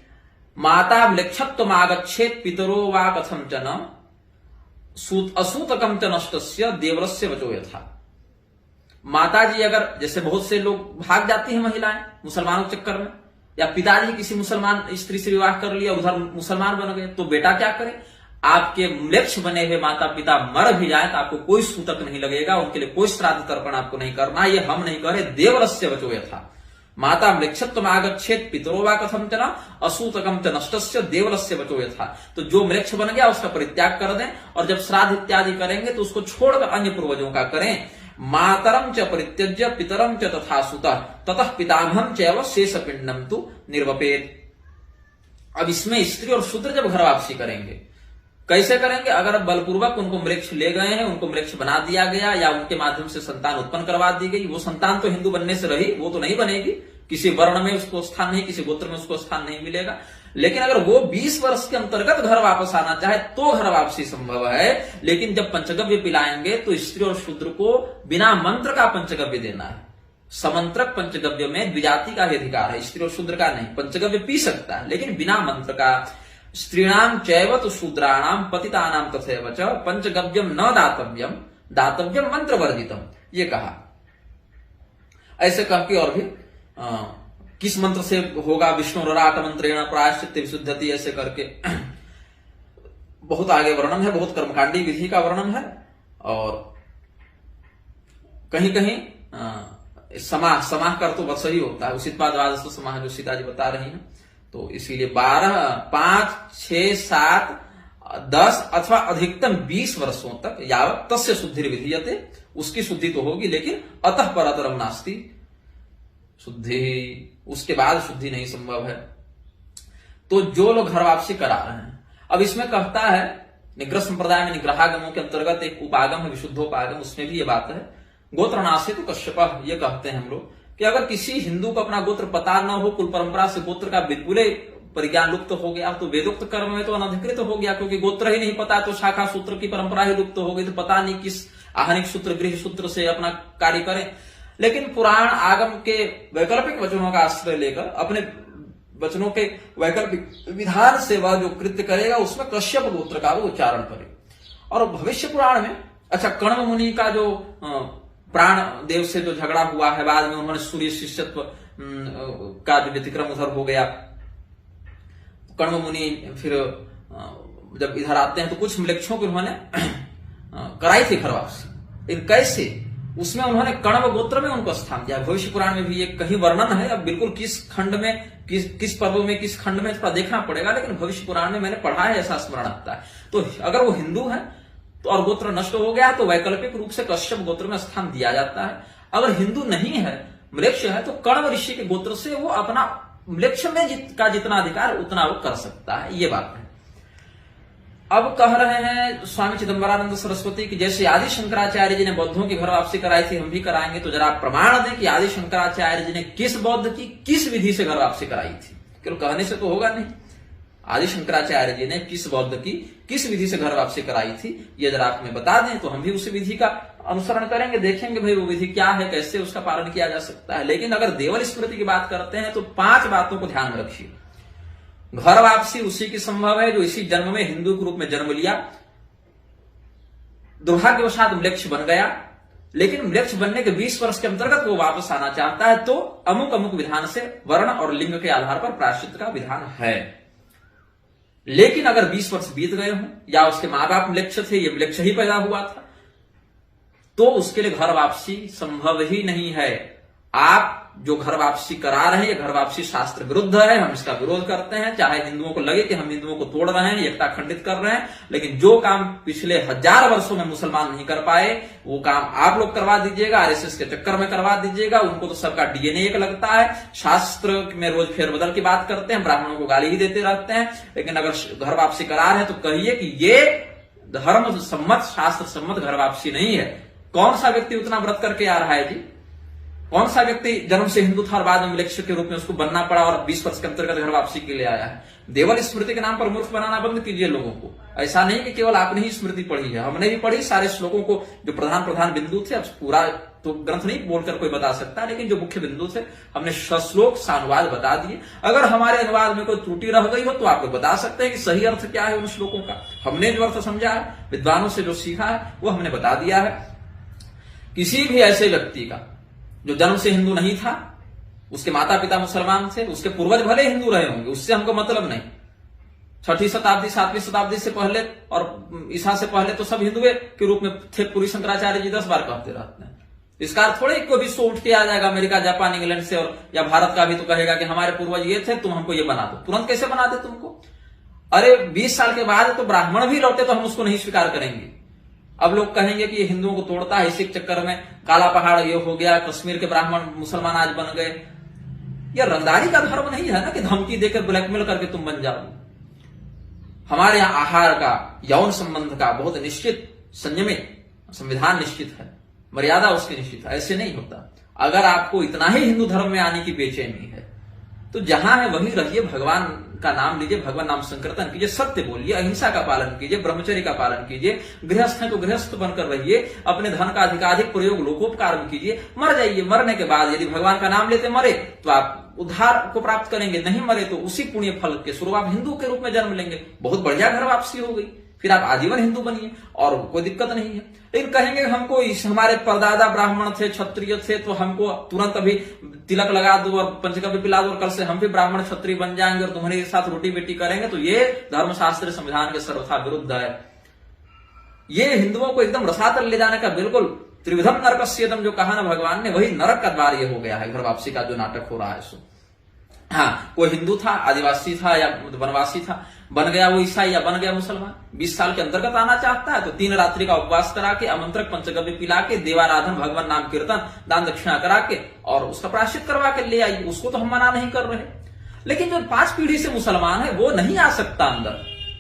माता म्लेच्छत्व आगच्छेत पितरो वा कथम च न असूतकम च नष्टस्य देवरस्य वचो यथा। माता जी अगर, जैसे बहुत से लोग भाग जाती हैं महिलाएं मुसलमानों के चक्कर में, या पिताजी किसी मुसलमान स्त्री से विवाह कर लिया, उधर मुसलमान बन गए, तो बेटा क्या करे? आपके म्लेच्छ बने हुए माता पिता मर भी जाए तो आपको कोई सूतक नहीं लगेगा, उनके लिए कोई श्राद्ध तर्पण आपको नहीं करना। ये हम नहीं कह रहे, देवरस्य वचो यथा। माता म्लेच्छत्व आगच्छेत पितरो वा कथम च न असूतकम च नष्टस्य देवरस्य वचो यथा। तो जो म्लेच्छ बन गया उसका परित्याग कर दें, और जब श्राद्ध इत्यादि करेंगे तो उसको छोड़कर अन्य पूर्वजों का करें। मातरम च परित्यज्य पितरम च तथा सुतः ततः पितामहम चैव शेष पिंडम तु निर्वपेत। अब इसमें स्त्री और शूद्र जब घर वापसी करेंगे, कैसे करेंगे? अगर बलपूर्वक उनको म्लेच्छ ले गए हैं, उनको म्लेच्छ बना दिया गया, या उनके माध्यम से संतान उत्पन्न करवा दी गई, वो संतान तो हिंदू बनने से रही, वो तो नहीं बनेगी। किसी वर्ण में उसको स्थान नहीं, किसी गोत्र में उसको स्थान नहीं मिलेगा। लेकिन अगर वो 20 वर्ष के अंतर्गत घर वापस आना चाहे तो घर वापसी संभव है। लेकिन जब पंचगव्य पिलाएंगे तो स्त्री और शूद्र को बिना मंत्र का पंचगव्य देना है। समंत्रक पंचगव्य में द्विजाति का ही अधिकार है, स्त्री और शूद्र का नहीं। पंचगव्य पी सकता है लेकिन बिना मंत्र का। स्त्रीणाम चैव तु शूद्राणाम पतितानाम तथैव च पंचगव्यम न दातव्यम दातव्यम मंत्र वर्जितम, ये कहा। ऐसे कह के और भी किस मंत्र से होगा? विष्णु रराट मंत्रेण प्रायश्चित्त विशुद्धति, ऐसे करके बहुत आगे वर्णन है, बहुत कर्मकांडी विधि का वर्णन है। और कहीं कहीं समाह कर तो बस ही होता है, उचित द्वादश समाह जो सीता जी बता रही हैं। तो इसीलिए 12, 5, 6, 7, 10 अथवा अधिकतम 20 वर्षों तक यावत तस्य शुद्धि विधीयते, उसकी शुद्धि तो होगी, लेकिन अतः परतरम नास्ति, शुद्धि उसके बाद शुद्धि नहीं संभव है। तो जो लोग घर वापसी करा रहे हैं, अब इसमें कहता है निग्रह संप्रदाय में निग्रहागमों के अंतर्गत एक उपागम है विशुद्धोपागम, उसमें भी ये बात है। गोत्रनाशे तो कश्यप, ये कहते हैं हम लोग कि अगर किसी हिंदू को अपना गोत्र पता न हो, कुल परंपरा से गोत्र का बिल्कुल परिज्ञान लुप्त हो गया, तो वेदोक्त कर्म में तो अनधिकृत हो गया, क्योंकि गोत्र ही नहीं पता तो शाखा सूत्र की परंपरा ही लुप्त हो गई, तो पता नहीं किस आहनिक सूत्र गृह सूत्र से अपना कार्य करें। लेकिन पुराण आगम के वैकल्पिक वचनों का आश्रय लेकर अपने वचनों के वैकल्पिक विधान से वह जो कृत्य करेगा उसमें कश्यप गोत्र का वो उच्चारण करे। और भविष्य पुराण में, अच्छा, कण्व मुनि का जो प्राण देव से जो झगड़ा हुआ है, बाद में उन्होंने सूर्य शिष्यत्व का जो व्यतिक्रम उधर हो गया, कण्व मुनि फिर जब इधर आते हैं तो कुछ म्लेच्छों की उन्होंने कराई थी घर वापसी, लेकिन कैसे? उसमें उन्होंने कण्व गोत्र में उनको स्थान दिया। भविष्य पुराण में भी ये कहीं वर्णन है, अब बिल्कुल किस खंड में, किस पर्व में, किस खंड में थोड़ा देखना पड़ेगा, लेकिन भविष्य पुराण में मैंने पढ़ा है, ऐसा स्मरण आता है। तो अगर वो हिंदू है तो और गोत्र नष्ट हो गया तो वैकल्पिक रूप से कश्यप गोत्र में स्थान दिया जाता है। अगर हिंदू नहीं है, म्लेच्छ है, तो कण्व ऋषि के गोत्र से वो अपना म्लेच्छ में का जितना अधिकार उतना वो कर सकता है, ये बात है। अब कह रहे हैं स्वामी चिदंबरानंद सरस्वती की जैसे आदि शंकराचार्य जी ने बौद्धों की घर वापसी कराई थी हम भी कराएंगे, तो जरा प्रमाण दें कि आदि शंकराचार्य जी ने किस बौद्ध की किस विधि से घर वापसी कराई थी। केवल कहने से तो होगा नहीं, आदि शंकराचार्य जी ने किस बौद्ध की किस विधि से घर वापसी कराई थी, ये जरा आप हमें बता दें तो हम भी उसी विधि का अनुसरण करेंगे, देखेंगे भाई वो विधि क्या है, कैसे उसका पालन किया जा सकता है। लेकिन अगर देवल स्मृति की बात करते हैं तो 5 बातों को ध्यान में रखिए। घर वापसी उसी की संभव है जो इसी जन्म में हिंदू के रूप में जन्म लिया, दुर्भाग्यवशात म्लेच्छ बन गया, लेकिन म्लेच्छ बनने के 20 वर्ष के अंतर्गत वो वापस आना चाहता है तो अमुक अमुक विधान से वर्ण और लिंग के आधार पर प्रायश्चित का विधान है। लेकिन अगर 20 वर्ष बीत गए हों या उसके मां बाप म्लेच्छ थे, ये म्लेच्छ ही पैदा हुआ था, तो उसके लिए घर वापसी संभव ही नहीं है। आप जो घर वापसी करा रहे हैं ये घर वापसी शास्त्र विरुद्ध है, हम इसका विरोध करते हैं। चाहे हिंदुओं को लगे कि हम हिंदुओं को तोड़ रहे हैं, एकता खंडित कर रहे हैं, लेकिन जो काम पिछले 1000 वर्षों में मुसलमान नहीं कर पाए वो काम आप लोग करवा दीजिएगा, आरएसएस के चक्कर में करवा दीजिएगा। उनको तो सबका डीएनए एक लगता है, शास्त्र में रोज फेरबदल की बात करते हैं, ब्राह्मणों को गाली ही देते रहते हैं। लेकिन अगर घर वापसी करा रहे हैं तो कहिए कि ये धर्म सम्मत शास्त्र सम्मत घर वापसी नहीं है। कौन सा व्यक्ति उतना व्रत करके आ रहा है जी? कौन सा व्यक्ति जन्म से हिंदू था और बाद में म्लेच्छ के रूप में उसको बनना पड़ा और 20 वर्ष के अंतर्गत घर वापसी के लिए आया है? देवल स्मृति के नाम पर मूर्ख बनाना बंद कीजिए लोगों को। ऐसा नहीं कि केवल आपने ही स्मृति पढ़ी है, हमने भी पढ़ी सारे श्लोकों को, जो प्रधान प्रधान बिंदु थे। अब पूरा तो ग्रंथ नहीं बोलकर कोई बता सकता, लेकिन जो मुख्य बिंदु थे हमने श्लोक सानुवाद बता दिए। अगर हमारे अनुवाद में कोई त्रुटि रह गई हो तो आप लोग बता सकते हैं कि सही अर्थ क्या है उन श्लोकों का। हमने जो अर्थ समझा है, विद्वानों से जो सीखा है वो हमने बता दिया है। किसी भी ऐसे व्यक्ति का जो जन्म से हिंदू नहीं था, उसके माता पिता मुसलमान थे, उसके पूर्वज भले हिंदू रहे होंगे, उससे हमको मतलब नहीं। 6ठी शताब्दी 7वीं शताब्दी से पहले और ईसा से पहले तो सब हिंदुए के रूप में थे। पूरी शंकराचार्य जी 10 बार कहते रहते हैं। इसका अर्थ थोड़े कोई विश्व उठ के आ जाएगा अमेरिका जापान इंग्लैंड से और या भारत का भी तो कहेगा कि हमारे पूर्वज ये थे, तुम हमको ये बना दो। तुरंत कैसे बना दे तुमको? अरे 20 साल के बाद तो ब्राह्मण भी लौटे तो हम उसको नहीं स्वीकार करेंगे। अब लोग कहेंगे कि ये हिंदुओं को तोड़ता है, इसी चक्कर में काला पहाड़ ये हो गया, कश्मीर के ब्राह्मण मुसलमान आज बन गए। यह रंगदारी का धर्म नहीं है ना कि धमकी देकर ब्लैकमेल करके तुम बन जाओ। हमारे यहाँ आहार का, यौन संबंध का बहुत निश्चित संयमित संविधान निश्चित है, मर्यादा उसकी निश्चित है। ऐसे नहीं होता। अगर आपको इतना ही हिंदू धर्म में आने की बेचैनी है तो जहां है वहीं रहिए, भगवान का नाम लीजिए, भगवान नाम संकीर्तन कीजिए, सत्य बोलिए, अहिंसा का पालन कीजिए, ब्रह्मचर्य का पालन कीजिए, गृहस्थ है तो गृहस्थ बनकर रहिए, अपने धन का अधिकाधिक प्रयोग लोकोपकार में कीजिए, मर जाइए। मरने के बाद यदि भगवान का नाम लेते मरे तो आप उद्धार को प्राप्त करेंगे, नहीं मरे तो उसी पुण्य फल के स्वरूप आप हिंदू के रूप में जन्म लेंगे। बहुत बढ़िया घर वापसी हो गई, फिर आप आजीवन हिंदू बनिए और कोई दिक्कत नहीं है। लेकिन कहेंगे हमको हमारे परदादा ब्राह्मण थे, क्षत्रिय थे, तो हमको तुरंत अभी तिलक लगा दो और पंचगव्य पिला दो और कल से हम भी ब्राह्मण क्षत्रिय बन जाएंगे और तुम्हारे साथ रोटी बेटी करेंगे, तो ये धर्मशास्त्र संविधान के सर्वथा विरुद्ध है। ये हिंदुओं को एकदम रसातल ले जाने का बिल्कुल त्रिविधम नरकस्येदम जो कहा ना भगवान ने, वही नरक का द्वार ये हो गया है घर वापसी का जो नाटक हो रहा है। सो हाँ, कोई हिंदू था, आदिवासी था या वनवासी था, बन गया वो ईसाई या बन गया मुसलमान, 20 साल के अंतर्गत आना चाहता है तो 3 रात्रि का उपवास करा के, आमंत्रक पंचगव्य पिला के, देवाराधन, भगवान नाम कीर्तन, दान दक्षिणा करा के और उसका प्रायश्चित करवा के ले आइए। उसको तो हम मना नहीं कर रहे, लेकिन जो 5 पीढ़ी से मुसलमान है वो नहीं आ सकता अंदर।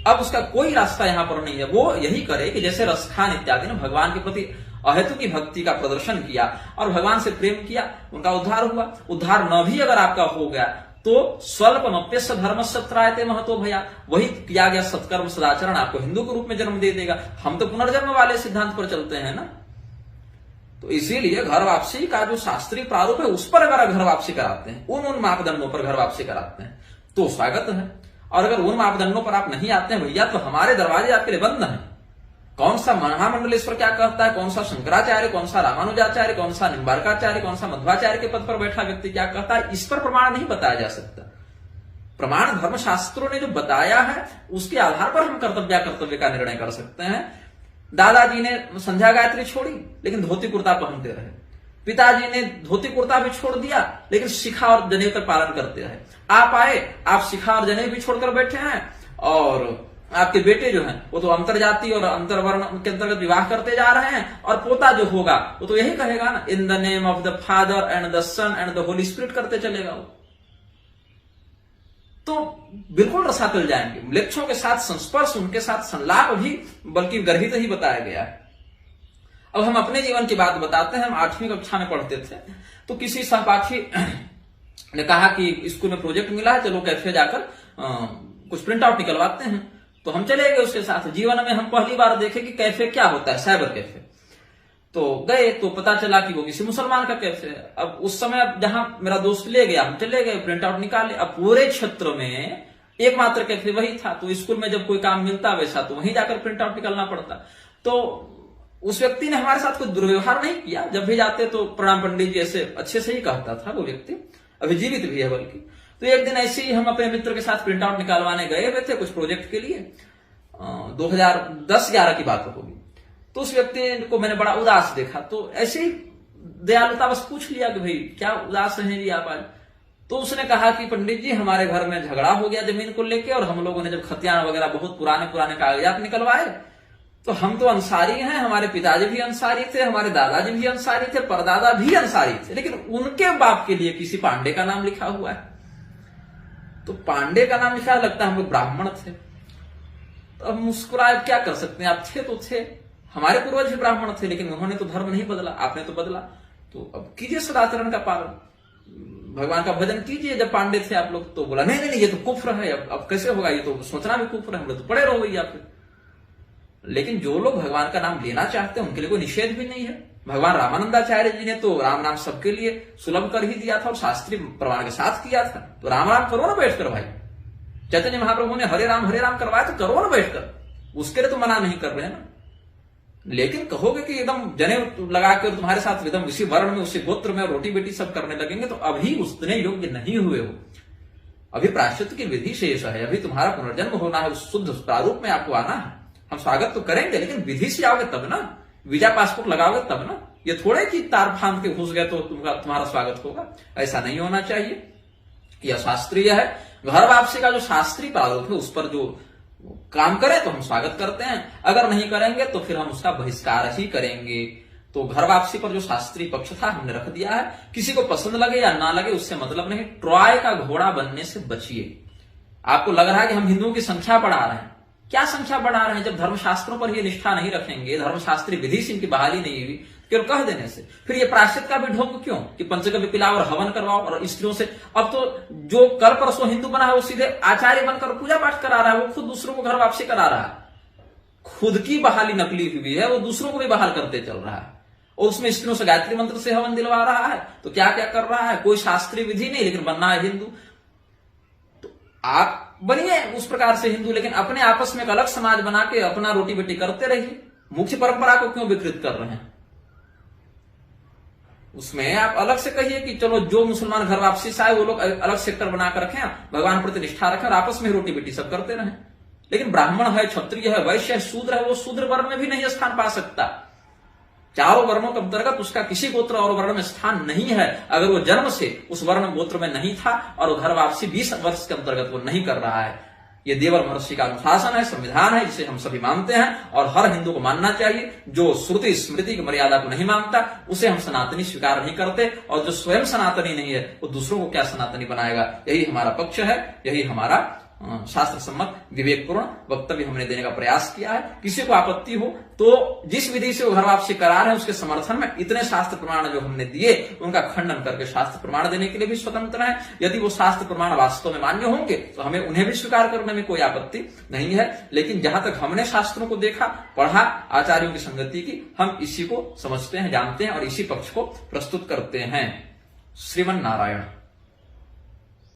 अब उसका कोई रास्ता यहां पर नहीं है। वो यही करे कि जैसे रसखान इत्यादि ने भगवान के प्रति अहेतु की भक्ति का प्रदर्शन किया और भगवान से प्रेम किया, उनका उद्धार हुआ। उद्धार न भी अगर आपका हो गया तो स्वल्पमप्यस्य धर्मस्य त्रायते महतो भया, वही किया गया सत्कर्म सदाचरण आपको हिंदू के रूप में जन्म दे देगा। हम तो पुनर्जन्म वाले सिद्धांत पर चलते हैं ना। तो इसीलिए घर वापसी का जो शास्त्रीय प्रारूप है उस पर अगर घर वापसी कराते हैं, उन मापदंडों पर घर वापसी कराते हैं तो स्वागत है। और अगर उन मापदंडों पर आप नहीं आते हैं भैया, तो हमारे दरवाजे आपके लिए बंद हैं। कौन सा महामंडलेश्वर क्या कहता है, कौन सा शंकराचार्य, कौन सा रामानुजाचार्य, कौन सा निम्बार्काचार्य, कौन सा मध्वाचार्य के पद पर बैठा व्यक्ति क्या कहता है, इस पर प्रमाण नहीं बताया जा सकता। प्रमाण धर्मशास्त्रों ने जो बताया है उसके आधार पर हम कर्तव्य का निर्णय कर सकते हैं। दादाजी ने संध्या गायत्री छोड़ी लेकिन धोती कुर्ता पहनते रहे, पिताजी ने धोती कुर्ता भी छोड़ दिया लेकिन शिखा और जनेऊ का पालन करते रहे। आप आए, आप शिखा और जनेऊ भी छोड़कर बैठे हैं और आपके बेटे जो हैं वो तो अंतरजाति और अंतरवर्ण के अंतर्गत विवाह करते जा रहे हैं, और पोता जो होगा वो तो यही कहेगा ना, in the name of the Father and the Son and the Holy Spirit करते चलेगा वो। तो बिल्कुल रसातल जाएंगे। म्लेच्छों के साथ संस्पर्श, उनके साथ संलाप भी बल्कि गर्भित ही बताया गया है। अब हम अपने जीवन की बात बताते हैं। हम 8वीं कक्षा में पढ़ते थे, तो किसी सहपाठी ने कहा कि स्कूल में प्रोजेक्ट मिला है, चलो कैफे जाकर कुछ प्रिंट आउट निकलवाते हैं। तो हम चले गए उसके साथ। जीवन में हम पहली बार देखे कि कैफे क्या होता है, साइबर कैफे। तो गए तो पता चला कि वो किसी मुसलमान का कैफे है। अब उस समय जहां मेरा दोस्त ले गया, हम चले गए, प्रिंट आउट निकाले। अब पूरे क्षेत्र में एकमात्र कैफे वही था। तो स्कूल में जब कोई काम मिलता वैसा तो वहीं जाकर प्रिंट आउट निकालना पड़ता। तो उस व्यक्ति ने हमारे साथ कोई दुर्व्यवहार नहीं किया। जब भी जाते तो प्रणाम पंडित जी ऐसे अच्छे से ही कहता था। वो व्यक्ति अभी जीवित भी है बल्कि। तो एक दिन ऐसे ही हम अपने मित्र के साथ प्रिंट आउट निकालवाने गए हुए थे कुछ प्रोजेक्ट के लिए। 2010-11 की बात होगी। तो उस व्यक्ति को मैंने बड़ा उदास देखा। तो ऐसे ही दयालुता बस पूछ लिया कि भाई क्या उदास हैं जी आप आज। तो उसने कहा कि पंडित जी हमारे घर में झगड़ा हो गया जमीन को लेके, और हम लोगों ने जब खतियान वगैरह बहुत पुराने कागजात निकलवाए, तो हम तो अंसारी हैं, हमारे पिताजी भी अंसारी थे, हमारे दादाजी भी अंसारी थे, परदादा भी अंसारी थे, लेकिन उनके बाप के लिए किसी पांडे का नाम लिखा हुआ है। तो पांडे का नाम लिखा, लगता है हम लोग ब्राह्मण थे। तो अब मुस्कुराए, क्या कर सकते हैं, आप थे तो थे, हमारे पूर्वज भी ब्राह्मण थे, लेकिन उन्होंने तो धर्म नहीं बदला, आपने तो बदला। तो अब कीजिए सदाचरण का पालन, भगवान का भजन कीजिए। जब पांडे थे आप लोग, तो बोला नहीं ये तो कुफ्र है, अब कैसे होगा, ये तो सोचना भी कुफ्र है, हम लोग तो पड़े रहो भैया आप। लेकिन जो लोग भगवान का नाम लेना चाहते हैं उनके लिए कोई निषेध भी नहीं है। भगवान रामानंदाचार्य जी ने तो राम नाम सबके लिए सुलभ कर ही दिया था और शास्त्रीय प्रमाण के साथ किया था। तो राम राम करो ना बैठकर भाई। चैतन्य महाप्रभु ने हरे राम करवाया, तो करो ना बैठकर, उसके लिए तो मना नहीं कर रहे हैं ना। लेकिन कहोगे कि एकदम जनेऊ लगाकर तुम्हारे साथ एकदम उसी वर्ण में, उसी गोत्र में रोटी बेटी सब करने लगेंगे, तो अभी उतने योग्य नहीं हुए हो। अभी प्रायश्चित की विधि शेष है, अभी तुम्हारा पुनर्जन्म होना है, उस शुद्ध प्रारूप में आपको आना है। हम स्वागत तो करेंगे, लेकिन विधि से आओगे तब ना, वीजा पासपोर्ट लगाओगे तब ना। ये थोड़े कि तार फांद के घुस गए तो तुम्हारा स्वागत होगा, ऐसा नहीं होना चाहिए। यह शास्त्रीय है। घर वापसी का जो शास्त्रीय प्रारूप है उस पर जो काम करें तो हम स्वागत करते हैं, अगर नहीं करेंगे तो फिर हम उसका बहिष्कार ही करेंगे। तो घर वापसी पर जो शास्त्रीय पक्ष था हमने रख दिया है। किसी को पसंद लगे या ना लगे उससे मतलब नहीं। ट्रॉय का घोड़ा बनने से बचिए। आपको लग रहा है कि हम हिंदुओं की संख्या बढ़ा रहे हैं, क्या संख्या बढ़ा रहे हैं, जब धर्मशास्त्रों पर ये निष्ठा नहीं रखेंगे, धर्मशास्त्रीय विधि से इनकी बहाली नहीं हुई, केवल कह देने से। फिर ये प्रायश्चित का भी ढोंग क्यों कि पंचगव्य पिलाओ और हवन करवाओ और स्त्रियों से। अब तो जो कल परसों हिंदू बना है वो सीधे आचार्य बनकर पूजा पाठ करा रहा है, वो खुद दूसरों को घर वापसी करा रहा है। खुद की बहाली नकली हुई है, वो दूसरों को भी बहाल करते चल रहा है, और उसमें स्त्रियों से गायत्री मंत्र से हवन दिलवा रहा है। तो क्या क्या कर रहा है, कोई शास्त्रीय विधि नहीं, लेकिन बनना है हिंदू। तो आप बनिए उस प्रकार से हिंदू, लेकिन अपने आपस में एक अलग समाज बना के अपना रोटी बेटी करते रहिए। मुख्य परंपरा को क्यों विकृत कर रहे हैं? उसमें आप अलग से कहिए कि चलो जो मुसलमान घर वापसी से आए वो लोग अलग सेक्टर बनाकर रखें, भगवान प्रति निष्ठा रखें और आपस में रोटी बेटी सब करते रहें। लेकिन ब्राह्मण है, क्षत्रिय है, वैश्य है, शूद्र है, वो शूद्र वर्ण में भी नहीं स्थान पा सकता। चारों वर्णों के अंतर्गत उसका किसी गोत्र और वर्ण में स्थान नहीं है, अगर वो जन्म से उस वर्ण गोत्र में नहीं था और वो घर वापसी 20 वर्ष के अंतर्गत वो नहीं कर रहा है। ये देवर महर्षि का अनुशासन है, संविधान है, जिसे हम सभी मानते हैं और हर हिंदू को मानना चाहिए। जो श्रुति स्मृति की मर्यादा को नहीं मानता उसे हम सनातनी स्वीकार नहीं करते, और जो स्वयं सनातनी नहीं है वो दूसरों को क्या सनातनी बनाएगा। यही हमारा पक्ष है, यही हमारा शास्त्र सम्मत विवेकपूर्ण वक्तव्य हमने देने का प्रयास किया है। किसी को आपत्ति हो तो जिस विधि से वो घर वापसी करा रहे हैं उसके समर्थन में इतने शास्त्र प्रमाण जो हमने दिए उनका खंडन करके शास्त्र प्रमाण देने के लिए भी स्वतंत्र है। यदि वो शास्त्र प्रमाण वास्तव में मान्य होंगे तो हमें उन्हें भी स्वीकार करने में कोई आपत्ति नहीं है। लेकिन जहां तक हमने शास्त्रों को देखा, पढ़ा, आचार्यों की संगति की, हम इसी को समझते हैं, जानते हैं और इसी पक्ष को प्रस्तुत करते हैं। श्रीमन नारायण।